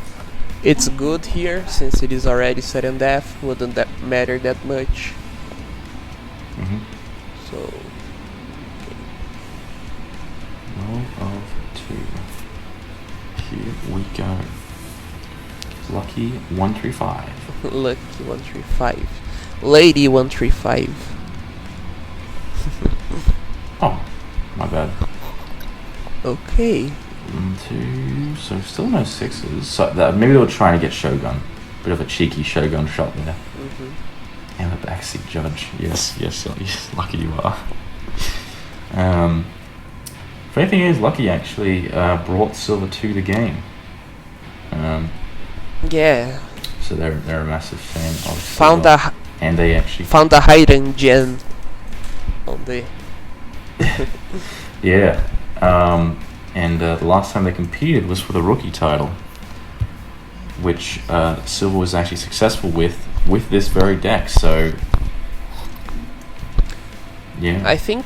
it's good here, since it is already sudden death, wouldn't that matter that much. So... Roll of 2. Here we go. Lucky 135. Lucky 135. Lady 135. Oh, my bad. Okay. 1, 2. So still no 6s. So maybe they were trying to get Shogun. Bit of a cheeky Shogun shot there. And the backseat judge. Yes, lucky you are. Funny thing is, Lucky actually brought Silver to the game. Yeah. So they're a massive fan of Found Silver. And they actually found a hidden gem on the. Yeah. And the last time they competed was for the rookie title, which Silver was actually successful with this very deck. So yeah. I think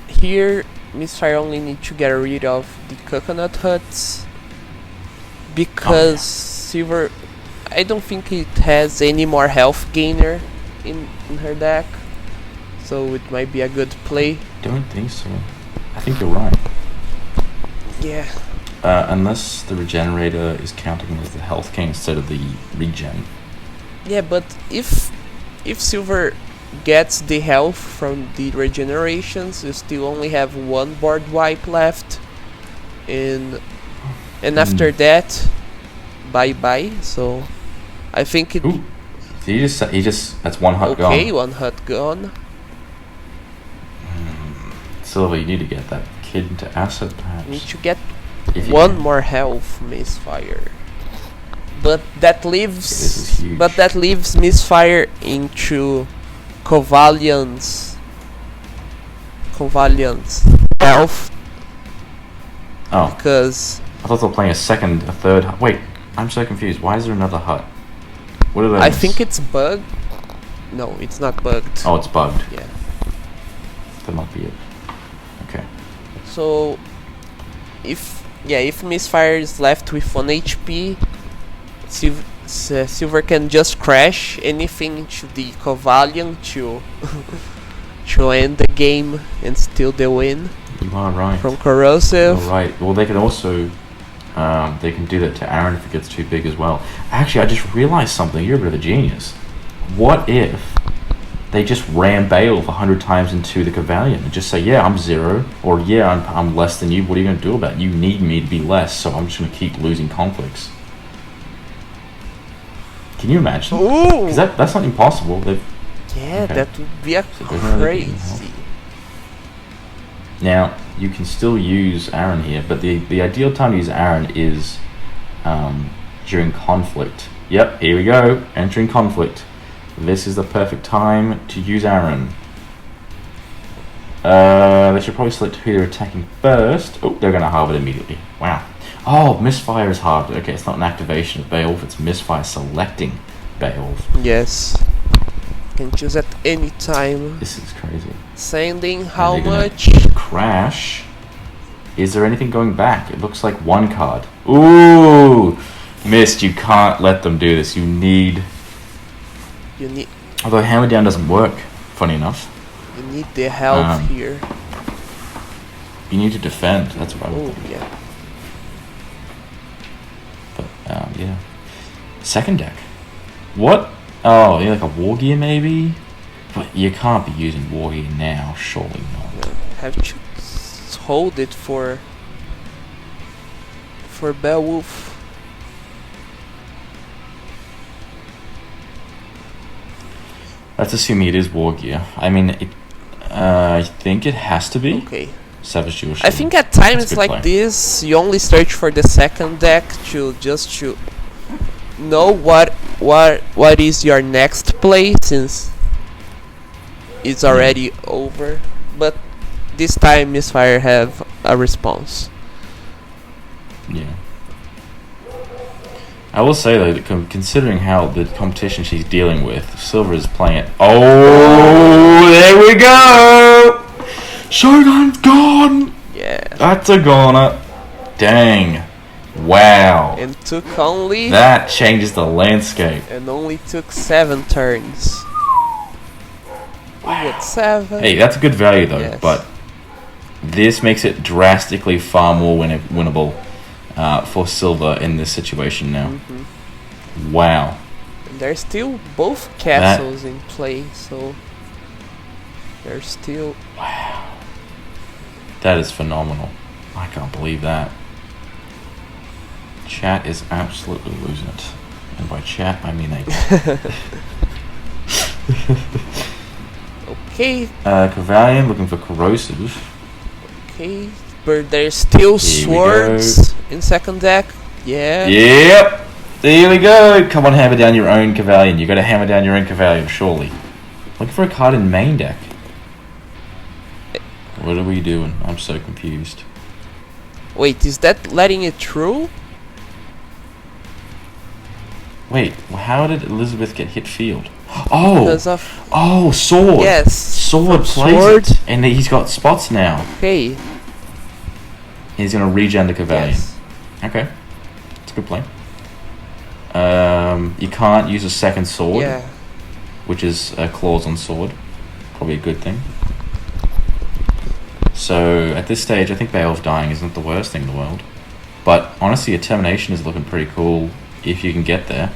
here Mystfire only need to get rid of the coconut huts because Silver, I don't think it has any more health gainer in her deck, so it might be a good play. Don't think so. I think you're right. Yeah. Unless the regenerator is counting as the health king instead of the regen. Yeah, but if Silver gets the health from the regenerations, you still only have one board wipe left, and after that, bye bye. So I think it. Ooh. He just that's one hut gone. Okay, one hut gone. Silver, you need to get that kid into asset perhaps. Need to get If you one can. more health, Mystfire. But that leaves. This is huge. But that leaves Mystfire into Kovalian's health, Oh, because I thought they were playing a third. Wait, I'm so confused. Why is there another hut? What are those? I think it's bugged. No, it's not bugged. Oh, it's bugged. Yeah. That might be it. Okay. So if Mystfire is left with 1 HP, Silver can just crash anything into the Kovalian to end the game and steal the win You are right. from Corrosive. You're right. Well, they can also they can do that to Aaron if it gets too big as well. Actually, I just realized something. You're a bit of a genius. What if they just ram Bale 100 times into the Kovalian and just say, yeah, I'm 0, or yeah, I'm less than you. What are you going to do about it? You need me to be less, so I'm just going to keep losing conflicts. Can you imagine? Ooh! Because that's not impossible. Yeah, Okay. that would be a So there's no crazy. Now, you can still use Aaron here, but the ideal time to use Aaron is during conflict. Yep, here we go. Entering conflict. This is the perfect time to use Aaron. They should probably select who they're attacking first. Oh, they're going to halve it immediately. Wow. Oh, Mystfire is halved. Okay, it's not an activation of Beowulf, it's Mystfire selecting Beowulf. Yes. Can choose at any time. This is crazy. Sending how And they're gonna much? Crash. Is there anything going back? It looks like one card. Ooh! Missed, you can't let them do this. You need... You need Although Hammer Down doesn't work, funny enough. the health here. You need to defend, that's what I would Oh think. yeah. But, yeah. Second deck. What? Oh, yeah, like a War Gear maybe? But you can't be using War Gear now, surely not. Have to hold it for Beowulf. Let's assume it is War Gear. I mean, I think it has to be. Okay. Savage Dual I Shield. think at times That's a good like play. this, you only search for the second deck to know what is your next play, since it's already over. But this time Mystfire have a response. Yeah. I will say though, that considering how the competition she's dealing with, Silver is playing it. Oh, there we go! Shogun's gone! Yeah. That's a goner. Dang. Wow. And took only That changes the landscape. only took 7 turns. We got 7. Hey, that's a good value though, Yes. but this makes it drastically far more winnable for Silver in this situation now. Mm-hmm. Wow. And there's still both castles in play, so there's still That is phenomenal. I can't believe that. Chat is absolutely losing it. And by chat, I mean they. Okay. Cavalion looking for corrosive. Okay. But there's still swords in second deck. Yeah. Yep. There we go. Come on, hammer down your own Cavalion. You got to hammer down your own Cavalion, surely. Looking for a card in main deck. What are we doing? I'm so confused. Wait, is that letting it through? Wait, how did Elizabeth get hit field? Oh! Because of... Oh, sword! Yes. Sword plays sword. it. And he's got spots now. Okay. He's going to regen the Cavalion. Yes. Okay. It's a good play. You can't use a second sword. Yeah. Which is a clause on sword. Probably a good thing. So, at this stage, I think Beowulf dying isn't the worst thing in the world. But, honestly, a termination is looking pretty cool if you can get there.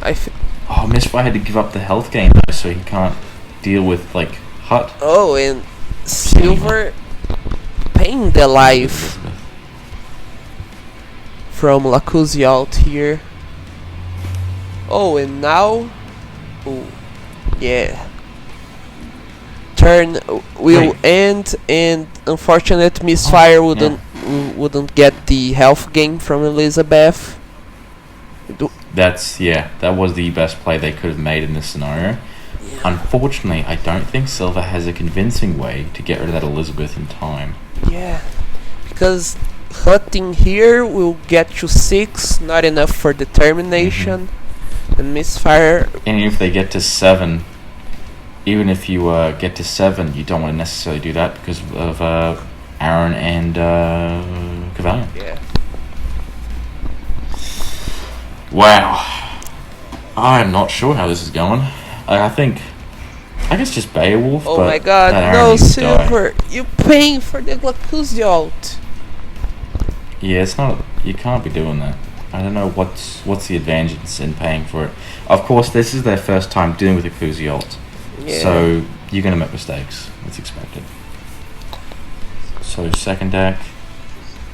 Oh, Mystfire had to give up the health gain, though, so he can't deal with, like, Hut. Oh, and Silver paying the life from Lacuzialt here. Oh, and now... Oh, yeah. Turn will end, and unfortunate Mystfire wouldn't get the health gain from Elizabeth. That was the best play they could have made in this scenario. Yeah. Unfortunately, I don't think Silver has a convincing way to get rid of that Elizabeth in time. Yeah, because Hutting here will get you 6, not enough for determination. And Mystfire... And if they get to 7... Even if you get to 7, you don't want to necessarily do that because of Aaron and Cavalion. Yeah. Wow. I'm not sure how this is going. I guess just Beowulf. Oh but my god, no, Silver! You're paying for the Lacuzialt. Yeah, it's not... You can't be doing that. I don't know what's the advantage in paying for it. Of course, this is their first time dealing with a Lacuzialt. Yeah. So, you're going to make mistakes. It's expected. So, second deck,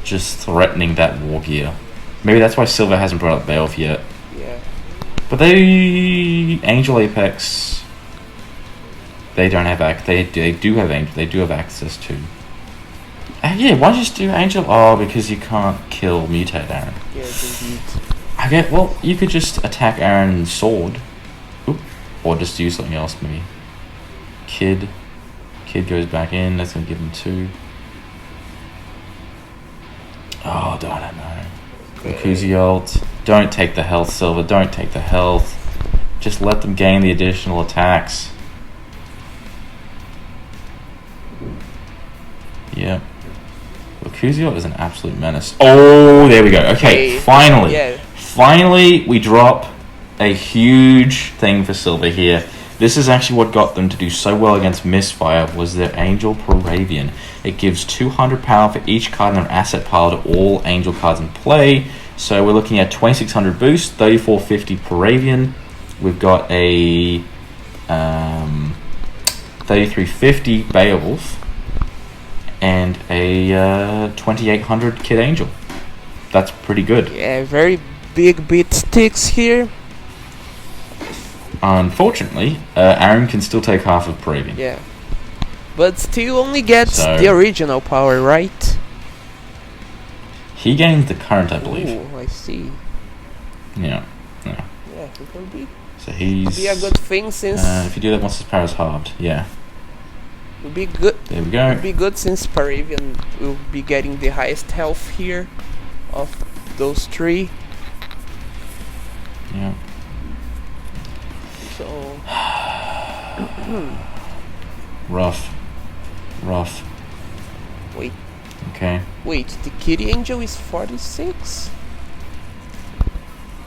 just threatening that war gear. Maybe that's why Silver hasn't brought up Beowulf yet. Yeah. But Angel Apex, they don't have they do have Angel. They do have access to. Yeah, why don't you just do Angel? Oh, because you can't kill Mutate Aaron. Yeah, indeed. Well, you could just attack Aaron's sword. Oop. Or just do something else, maybe. Kid goes back in. That's going to give him 2. Oh, I don't know. Lacuzialt. Don't take the health, Silver. Don't take the health. Just let them gain the additional attacks. Yeah. Lacuzialt is an absolute menace. Oh, there we go. Okay, finally. Yeah. Finally, we drop a huge thing for Silver here. This is actually what got them to do so well against Mystfire, was their Angel Paravian. It gives 200 power for each card in their asset pile to all Angel cards in play. So we're looking at 2600 boost, 3450 Paravian. We've got a 3350 Beowulf and a 2800 Kid Angel. That's pretty good. Yeah, very big beat sticks here. Unfortunately, Aaron can still take half of Paravian. Yeah. But still only gets the original power, right? He gains the current, I believe. Oh, I see. Yeah. Yeah, it will be. So he's... be a good thing since... if you do that once his power is halved, yeah. Will be good. There we go. Will be good since Paravian will be getting the highest health here of those 3. Yeah. So... Rough. Wait. Okay. Wait, the Kitty Angel is 46?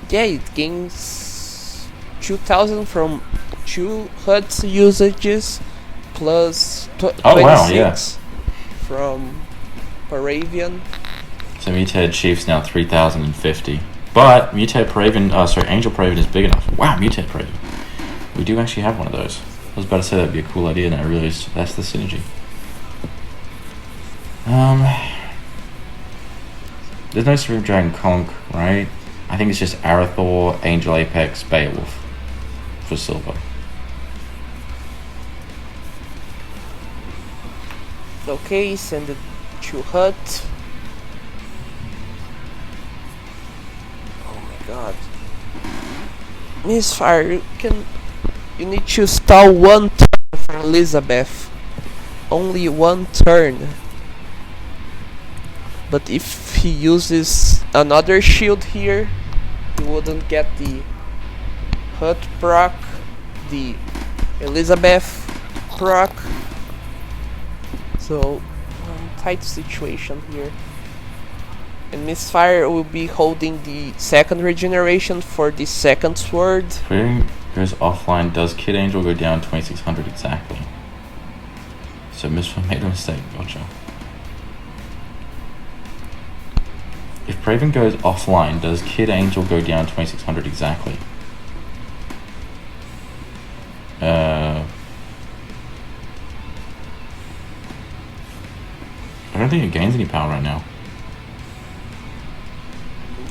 Yeah, it gains 2000 from 2 HUDs usages plus 26 from Paravian. So Mutated Chief's now 3050. But Mutated Paravian, Angel Paravian is big enough. Wow, Mutated Paravian. We do actually have one of those. I was about to say that'd be a cool idea, and I realized that's the synergy. There's no Supreme Dragon Conch, right? I think it's just Arathor, Angel Apex, Beowulf for silver. Okay, send it to hut. Oh my god. Mystfire, you need to stall one turn for Elizabeth. Only one turn. But if he uses another shield here, he wouldn't get the hut proc, the Elizabeth proc. So, tight situation here. And Mystfire will be holding the second regeneration for the second sword. Clearing goes offline. Does Kid Angel go down 2600 exactly? So Mystfire made a mistake. Gotcha. If Praven goes offline, does Kid Angel go down 2600 exactly? I don't think it gains any power right now.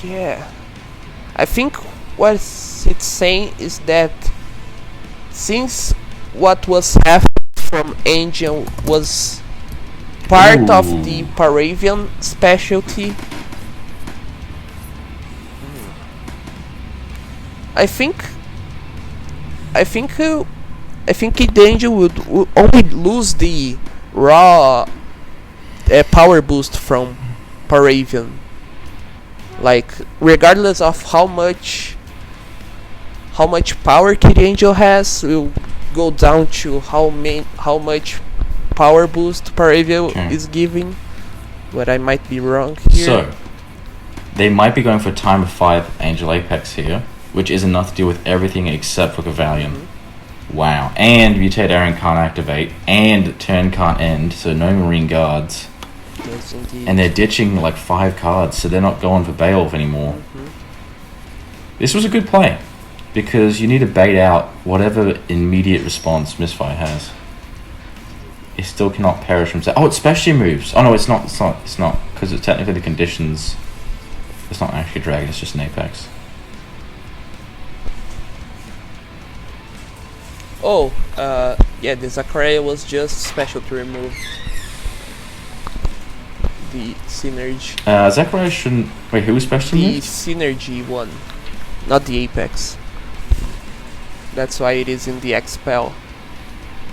Yeah. I think what it's saying is that since what was happening from Angel was part of the Paravian specialty, I think Kid Angel would only lose the raw power boost from Paravian. Like, regardless of how much power Kid Angel has, will go down to how much power boost Paravian is giving. But I might be wrong here. So they might be going for time of 5 Angel Apex here, which is enough to deal with everything except for Cavalion. Wow. And Mutate Aaron can't activate, and turn can't end, so no Marine Guards. Yes, indeed. And they're ditching like 5 cards, so they're not going for Beowulf anymore. This was a good play, because you need to bait out whatever immediate response Mystfire has. It still cannot perish from... Oh, it specially moves! Oh no, it's not, because it's technically the conditions... It's not actually a dragon, it's just an Apex. Oh, yeah, the Zachariah was just special to remove the synergy. Zachariah shouldn't... Wait, who was special? The synergy one, not the Apex. That's why it is in the Expel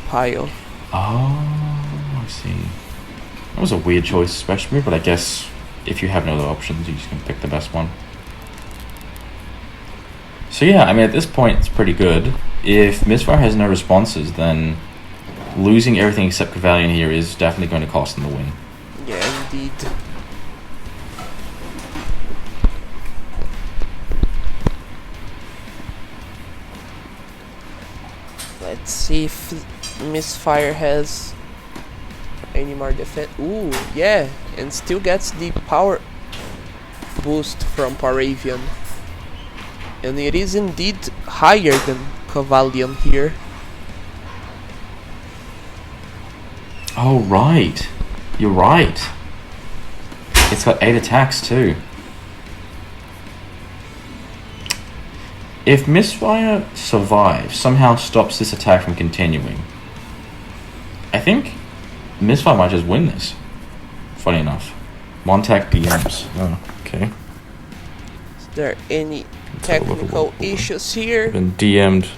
pile. Oh, I see. That was a weird choice, especially, but I guess if you have no other options, you just can pick the best one. So yeah, I mean, at this point, it's pretty good. If Mystfire has no responses, then losing everything except Cavalion here is definitely going to cost them the win. Yeah, indeed. Let's see if Mystfire has any more defense. Ooh, yeah, and still gets the power boost from Paravian. And it is indeed higher than Cavalion here. Oh, right. You're right. It's got 8 attacks too. If Mystfire survives, somehow stops this attack from continuing, I think Mystfire might just win this. Funny enough. MonTac DMs. Oh, okay. Is there any technical issues here? Been DM'd.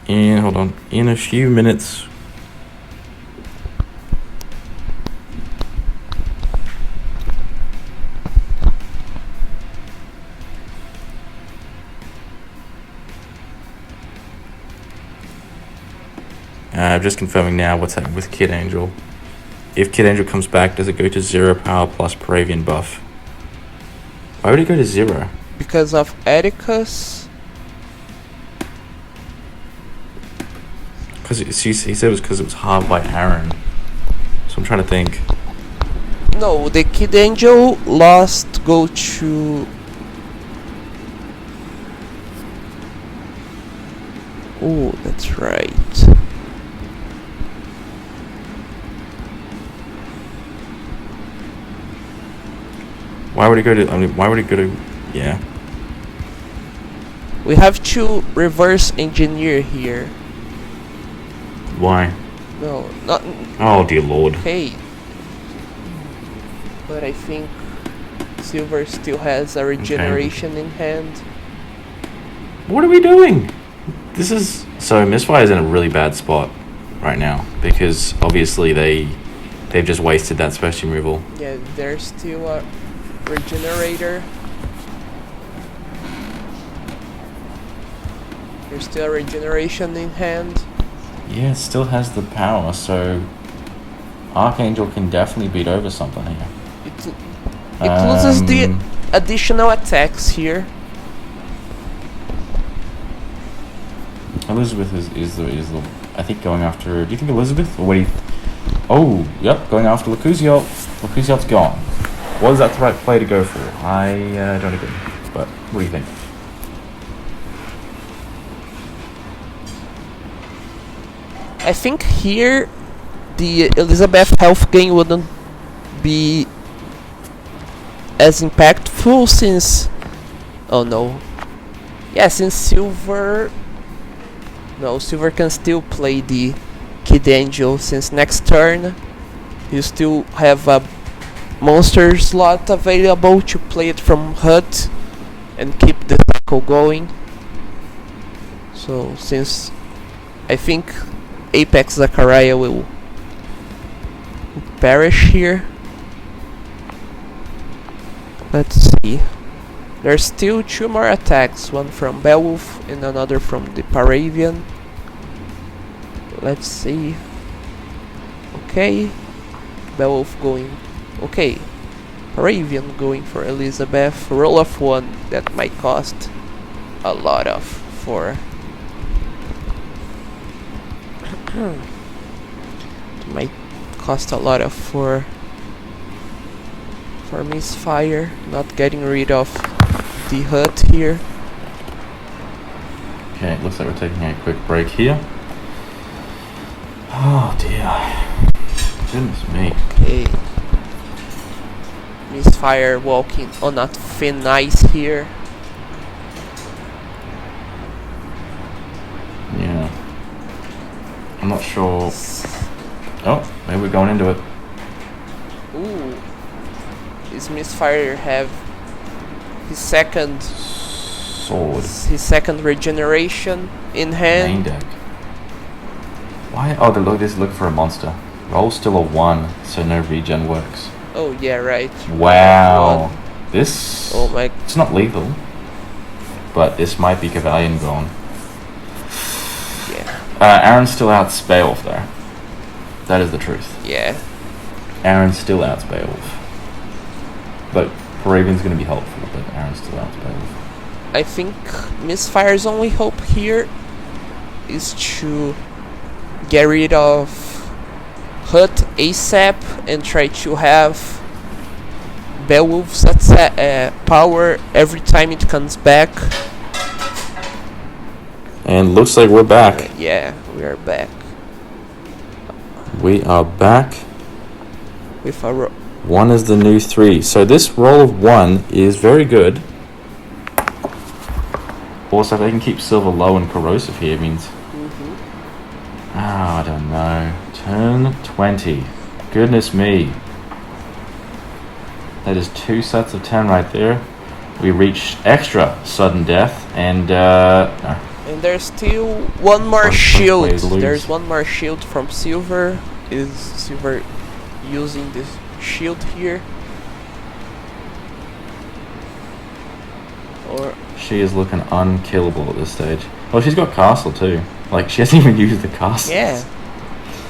And hold on. In a few minutes. I'm just confirming now what's happening with Kid Angel. If Kid Angel comes back, does it go to 0 power plus Paravian buff? Why would it go to 0? Because of Atticus. Because he said it was because it was halved by Aaron. So I'm trying to think. No, the Kid Angel lost go to... Oh, that's right. Why would it go to? I mean, why would it go to? Yeah. We have to reverse engineer here. Why? No, not. Oh dear lord. Okay. But I think silver still has a regeneration in hand. What are we doing? This is so Mystfire is in a really bad spot right now because obviously they've just wasted that special removal. Yeah, there's still a regenerator. There's still a regeneration in hand. Yeah, it still has the power, so Archangel can definitely beat over something here. It loses the additional attacks here. Elizabeth is the I think going after. Do you think Elizabeth or what do you? Oh, yep, going after Lacuziot. Lacuziot's gone. Was that the right play to go for? I don't agree. But what do you think? I think here the Elizabeth health gain wouldn't be as impactful since oh no. Yeah, since Silver can still play the Kid Angel since next turn you still have a monster slot available to play it from HUD and keep the cycle going. So since I think Apex Zachariah will perish here. Let's see. There's still 2 more attacks, one from Beowulf and another from the Paravian. Let's see. Okay. Beowulf going. Okay. Paravian going for Elizabeth. Roll of 1 that might cost a lot of for might cost a lot of for Mystfire, not getting rid of the HUD here. Okay, it looks like we're taking a quick break here. Oh dear. Goodness me. Okay. Mystfire walking on a thin ice here. Yeah. I'm not sure. Oh, maybe we're going into it. Ooh. Does Mystfire have his second sword? His second regeneration in hand. Main deck. Why? Oh, they're looking for a monster. Roll still a 1, so no regen works. Oh yeah, right. Wow. This. Oh my. It's not lethal, but this might be Cavalion gone. Aaron's still outs Beowulf though. That is the truth. Yeah. Aaron's still outs Beowulf. But Paravian's going to be helpful, but Aaron's still outs Beowulf. I think Mystfire's only hope here is to get rid of HUD ASAP and try to have Beowulf's power every time it comes back. And looks like we're back. Yeah, we are back. We are back. With a 1 is the new 3. So this roll of 1 is very good. Also, if they can keep silver low and corrosive here, it means... I don't know. Turn 20. Goodness me. That is 2 sets of 10 right there. We reached extra sudden death and no. And there's still one more shield. There's one more shield from Silver. Is Silver using this shield here? Or she is looking unkillable at this stage. Well, she's got castle too. Like, she hasn't even used the castle. yeah,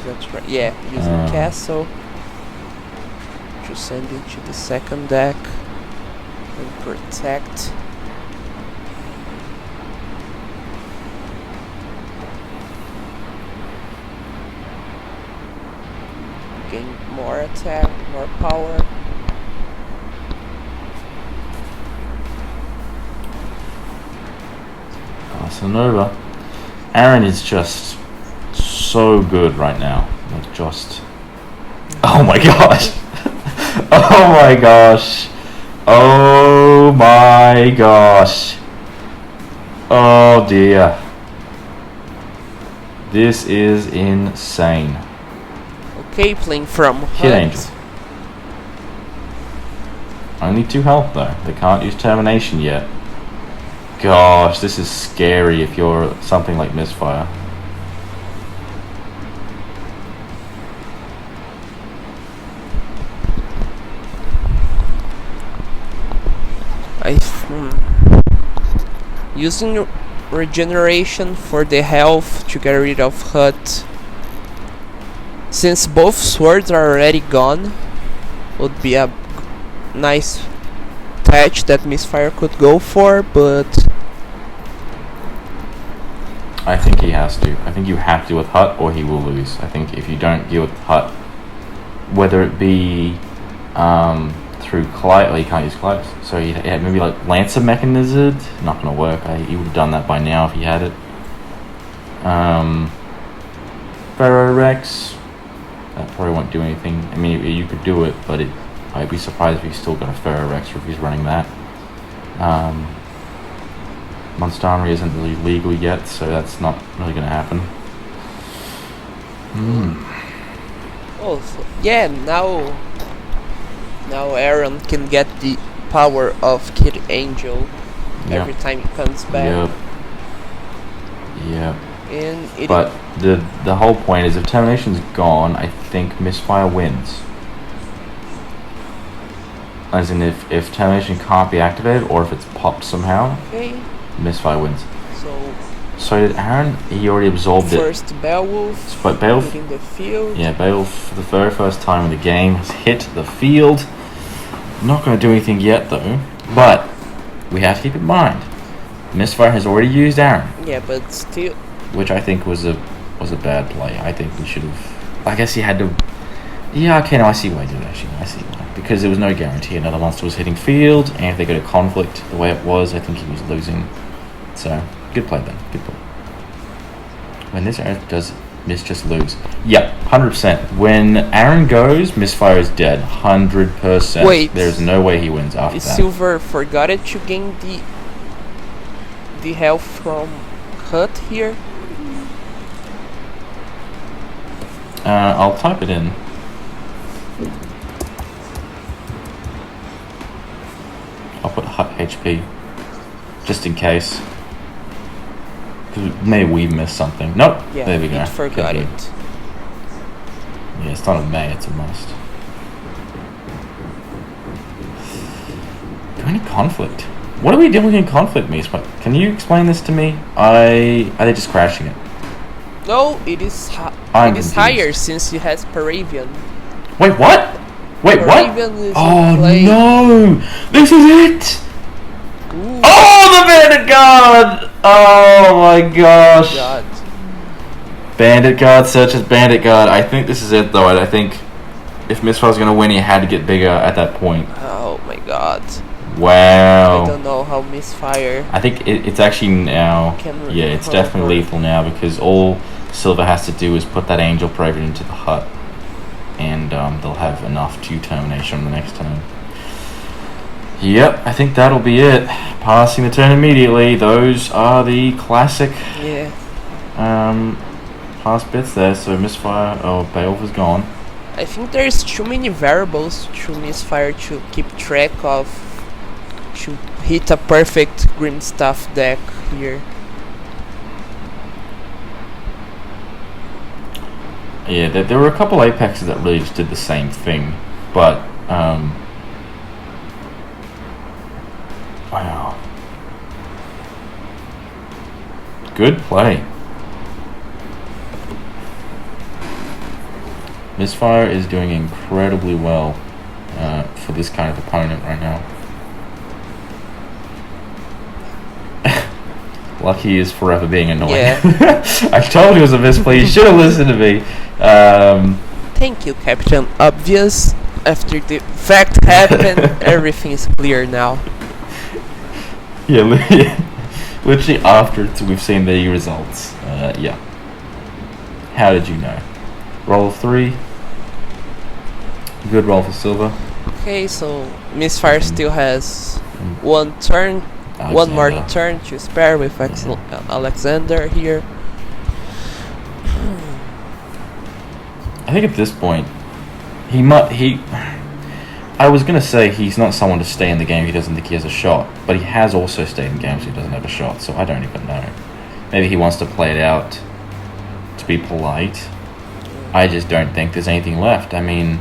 that's right. Yeah, using castle. Just send it to the second deck and protect. Gain more attack, more power. Casanova. Aaron is just so good right now. Like, just... Oh my gosh! Oh my gosh! Oh my gosh. Oh dear. This is insane. Okay, playing from Hit Hunt. Angel. Only 2 health though. They can't use Termination yet. Gosh, this is scary if you're something like Mystfire. Using regeneration for the health to get rid of Hut. Since both swords are already gone, would be a nice touch that Mystfire could go for, but I think he has to. I think you have to with Hut or he will lose. I think if you don't deal with Hut, whether it be through Kaleid, he can't use Kaleid, so he had maybe like Lancer Mechanized, not going to work. He would have done that by now if he had it. Pharaoh Rex, that probably won't do anything. I mean, you could do it, but I'd be surprised if he's still got a Pharaoh Rex or if he's running that. Monstanri isn't really legal yet, so that's not really going to happen. oh yeah, now Aaron can get the power of Kid Angel every time he comes back. Yep. And But the whole point is if Termination's gone, I think Mystfire wins. As in if Termination can't be activated or if it's popped somehow, okay, Mystfire wins. so did Aaron? He already absorbed it. first Beowulf But Beowulf, hitting the field. yeah, Beowulf for the very first time in the game has hit the field. Not going to do anything yet though, but we have to keep in mind Mystfire has already used Aaron. Yeah, but still, Which I think was a bad play. I think we should have. I guess he had to. Yeah, okay, no, I see why he did actually. I see why. Because there was no guarantee another monster was hitting field, and if they got a conflict the way it was, I think he was losing. So, good play then. Good play. When this Aaron does just lose. Yeah, 100%. When Aaron goes, Mystfire is dead. 100%. Wait. There's no way he wins after is that. Silver forgot it to gain the health from Hut here? I'll type it in. I'll put Hut HP, just in case. Because maybe we missed something. Nope. Yeah, there we go. it forgot Good. it. Yeah, it's not a may, it's a must. Do any conflict? What are we doing in conflict, Mystfire? Can you explain this to me? Are they just crashing it? No, it is confused. higher since it has Paravian. Wait, what? Wait, what? Paravian is in Oh play. no! This is it! Ooh, Oh, the Bandit Guard! Oh my gosh! God. Bandit Guard, search as Bandit Guard. I think this is it though. I think if Mystfire's gonna win, he had to get bigger at that point. Oh my God. Wow. I don't know how Mystfire I think it's actually now. can. Yeah, it's definitely lethal now because all Silver has to do is put that Angel Paravian into the hut, and they'll have enough to termination on the next turn. Yep, I think that'll be it. Passing the turn immediately. Those are the classic Yeah. past bits there. So Mystfire, Beowulf is gone. I think there's too many variables to Mystfire to keep track of. To hit a perfect Grimstaff deck here. Yeah, there were a couple Apexes that really just did the same thing, but wow, good play. Mystfire is doing incredibly well for this kind of opponent right now. Lucky is forever being annoying. Yeah. I told you it was a misplay. You should have listened to me. Thank you, Captain Obvious. After the fact happened, everything is clear now. Yeah, literally after we've seen the results. Yeah. How did you know? Roll of 3. Good roll for Silver. Okay, so Mystfire still has one turn, one more turn to spare with Alexander here. I think at this point, I was going to say he's not someone to stay in the game if he doesn't think he has a shot, but he has also stayed in games he doesn't have a shot, so I don't even know. Maybe he wants to play it out to be polite. I just don't think there's anything left. I mean,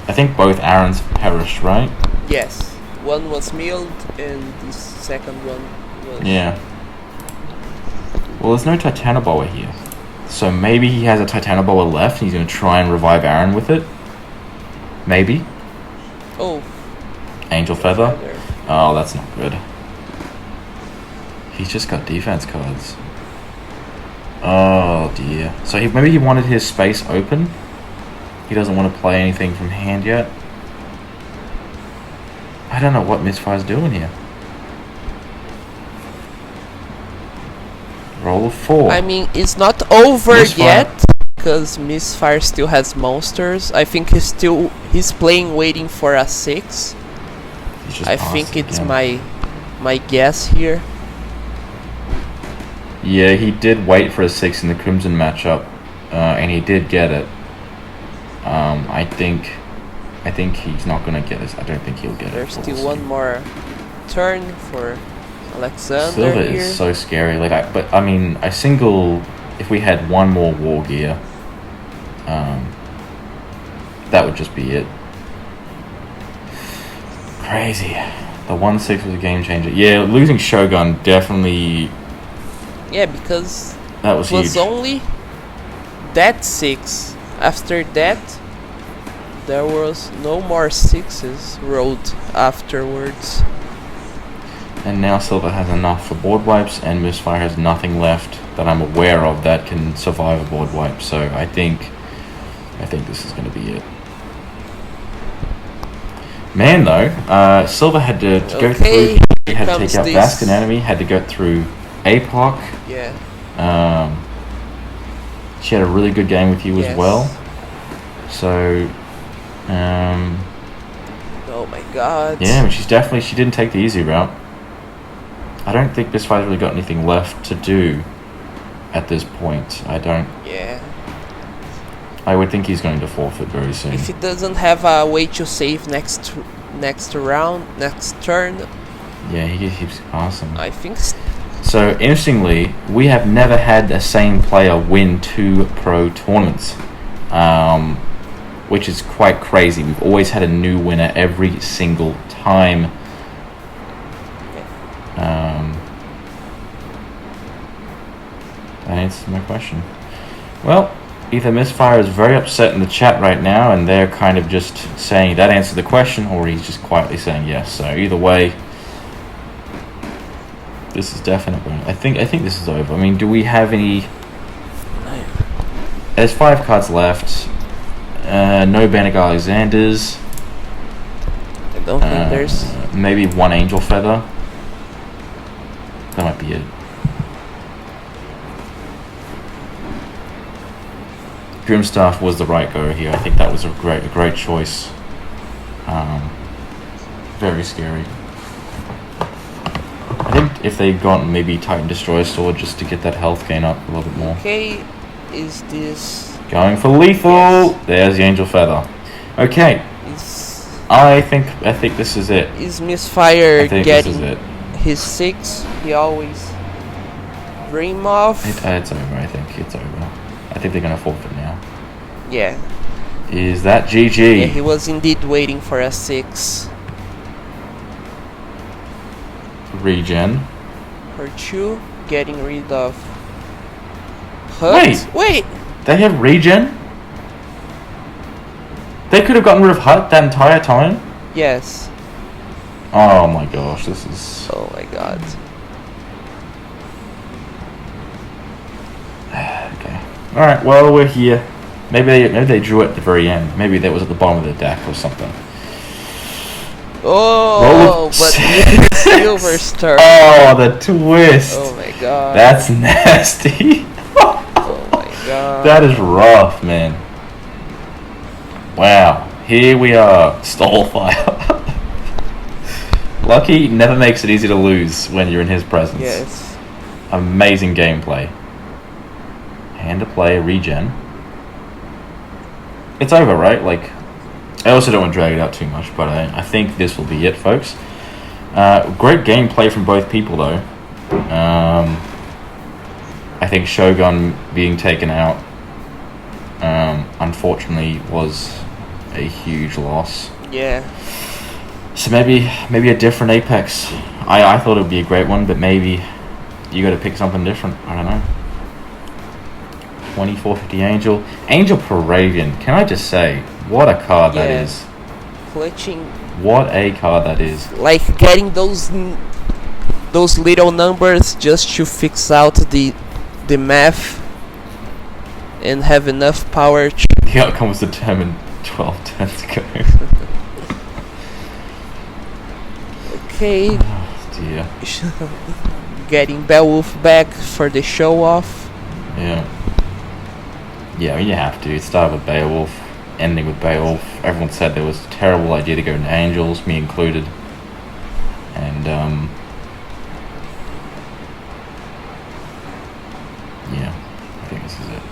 I think both Arons perished, right? Yes. One was milled and the second one was... Yeah. Well, there's no Titanoboa here. So maybe he has a Titanoboa left and he's going to try and revive Aron with it. Maybe. Oh. Angel Feather. Oh, that's not good. He's just got defense cards. Oh dear. So maybe he wanted his space open. He doesn't want to play anything from hand yet. I don't know what Mystfire's doing here. Roll of 4. I mean, it's not over yet, because Mystfire still has monsters. I think he's playing waiting for a 6. I think it's my guess here. Yeah, he did wait for a 6 in the Crimson matchup, and he did get it. I think he's not gonna get this. I don't think he'll get it. There's still one more turn for Alexander Silver here. is so scary. But I mean, if we had one more war gear, that would just be it. Crazy. The 1/6 was a game changer. Yeah, losing Shogun definitely. Yeah, because that was it was huge. only that 6. After that, there was no more 6s rolled afterwards. And now Silver has enough for board wipes, and Mystfire has nothing left that I'm aware of that can survive a board wipe. So I think this is going to be it. Man, though, Silver had to go through. He had to take out Baskin Enemy. Had to go through APOC. Yeah. She had a really good game with you as well. So, oh my god. Yeah, but she didn't take the easy route. I don't think Mystfire's really got anything left to do at this point. I don't. Yeah. I would think he's going to forfeit very soon. If he doesn't have a way to save next turn. Yeah, he keeps passing. I think. So, interestingly, we have never had the same player win 2 pro tournaments, which is quite crazy. We've always had a new winner every single time. That answers my question. Well, either Mystfire is very upset in the chat right now, and they're kind of just saying that answered the question, or he's just quietly saying yes. So, either way, this is definitely. I think this is over. I mean, do we have any? There's 5 cards left. No Banner Alexanders. I don't think there's. Maybe 1 Angel Feather. That might be it. Grimstaff was the right go here. I think that was a great choice. Very scary. I think if they'd gotten maybe Titan Destroyer Sword just to get that health gain up a little bit more. Okay, is this going for lethal? Yes. There's the Angel Feather. Okay. I think this is it. Is Mystfire getting his 6? He always dream of. It's over. I think it's over. I think they're gonna forfeit now. Yeah. Is that GG? Yeah, he was indeed waiting for a 6. Regen. Her 2 getting rid of Hut. Wait! They have regen? They could have gotten rid of Hut that entire time? Yes. Oh my gosh, this is... Oh my god. Okay. Alright, well, we're here. Maybe they drew it at the very end. Maybe that was at the bottom of the deck or something. Oh, but Silver Star. Oh, the twist. Oh my god. That's nasty. Oh my god. That is rough, man. Wow. Here we are. Stallfire. Lucky never makes it easy to lose when you're in his presence. Yes. Amazing gameplay. Hand to play, regen. It's over, right? Like, I also don't want to drag it out too much, but I think this will be it, folks. Great gameplay from both people, though. I think Shogun being taken out, unfortunately, was a huge loss. Yeah. So maybe a different Apex. I thought it would be a great one, but maybe you got to pick something different. I don't know. 2450 Angel. Angel Paravian. Can I just say, what a card that is. Clutching. What a card that is. Like getting those little numbers just to fix out the math and have enough power to... The outcome was determined 12 turns ago. Okay. Oh dear. Getting Beowulf back for the show off. Yeah. Yeah, I mean, you have to. It started with Beowulf, ending with Beowulf. Everyone said there was a terrible idea to go into Angels, me included. And, yeah, I think this is it.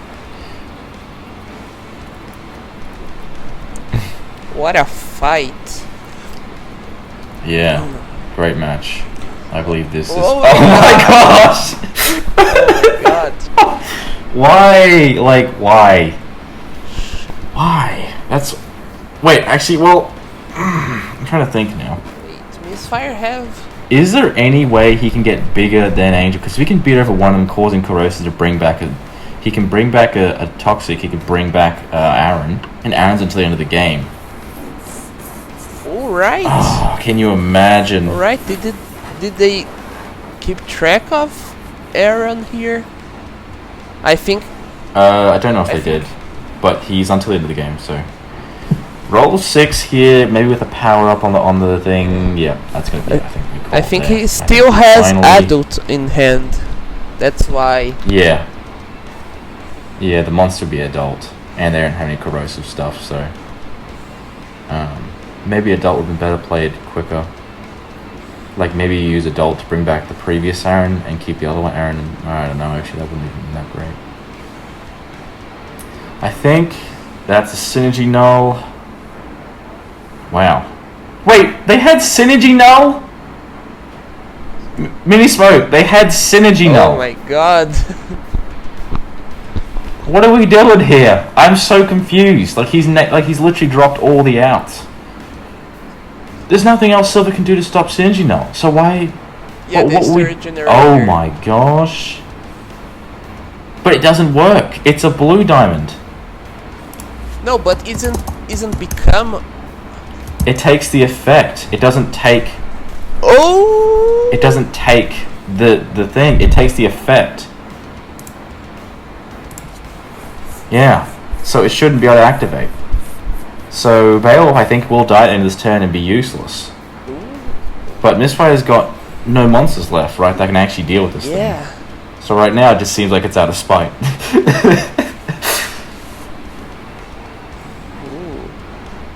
What a fight. Yeah, great match. I believe this is... Oh my gosh! Oh my god. Why? Like, why? Why? That's... Wait, actually, well... I'm trying to think now. Wait, Mystfire have... Is there any way he can get bigger than Angel? Because if he can beat over one of them, causing Corrosive to bring back a... He can bring back a Toxic, he can bring back Aaron. And Aaron's until the end of the game. Alright. Oh, can you imagine? Alright, did they keep track of Aaron here? I think... I don't know if they did. But he's until the end of the game, so... Roll 6 here, maybe with a power up on the thing. Yeah, that's gonna be. I think he still has adult in hand. That's why. Yeah. Yeah, the monster will be adult, and they don't have any corrosive stuff, so. Maybe adult would be better played quicker. Like maybe you use adult to bring back the previous Aaron and keep the other one Aaron. I don't know. Actually, that wouldn't even be that great. I think that's a synergy null. Wow. Wait, they had synergy null? Mini Smoke, they had synergy null. Oh my god. What are we doing here? I'm so confused. Like he's literally dropped all the outs. There's nothing else Silver can do to stop synergy null. So why? Yeah, this generator. Oh my gosh. But it doesn't work. It's a blue diamond. No, but isn't become. It takes the effect. It doesn't take. Oh. It doesn't take the thing. It takes the effect. Yeah. So it shouldn't be able to activate. So Beowulf, I think, will die at the end of this turn and be useless. Ooh. But Mystfire's got no monsters left, right? That can actually deal with this thing. So right now it just seems like it's out of spite.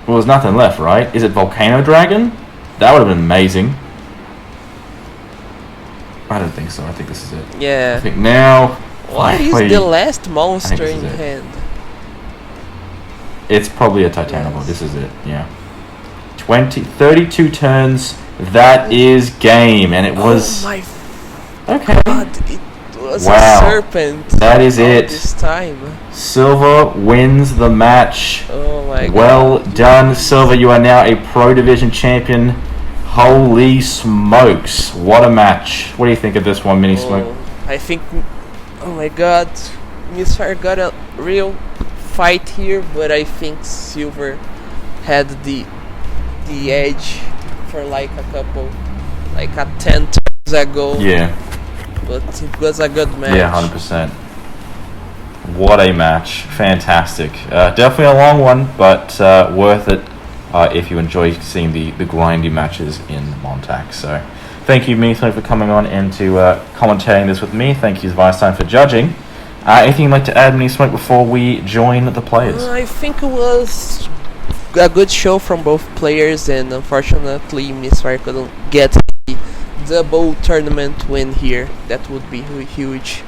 Well, there's nothing left, right? Is it Volcano Dragon? That would have been amazing. I don't think so. I think this is it. Yeah. I think now... What is the last monster in hand? It's probably a Titanobolt. This is it, yeah. 32 turns. That is game. And it was... Oh my... Okay. God, it was wow. a serpent. That is it. This time. Silver wins the match. Oh my god. Well done, Silver. You are now a Pro Division champion. Holy smokes. What a match. What do you think of this one, Mini Smoke? I think... Oh my god. Mystfire got a real fight here, but I think Silver had the edge for like a 10 turns ago. Yeah. But it was a good match. Yeah, 100%. What a match. Fantastic. Definitely a long one, but worth it if you enjoy seeing the grindy matches in MonTac. So thank you, Mystfire, for coming on and to commentating this with me. Thank you, Zweistein, for judging. Anything you'd like to add, Mini Smoke, before we join the players? I think it was a good show from both players, and unfortunately Mystfire couldn't get the double tournament win here. That would be huge.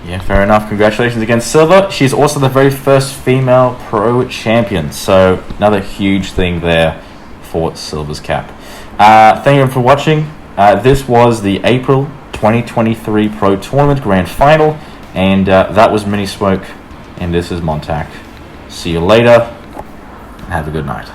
Yeah, fair enough. Congratulations again, Silver. She's also the very first female pro champion, so another huge thing there for Silver's cap. Thank you for watching. This was the April 2023 Pro Tournament Grand Final, and that was Mini Smoke, and this is MonTac. See you later, and have a good night.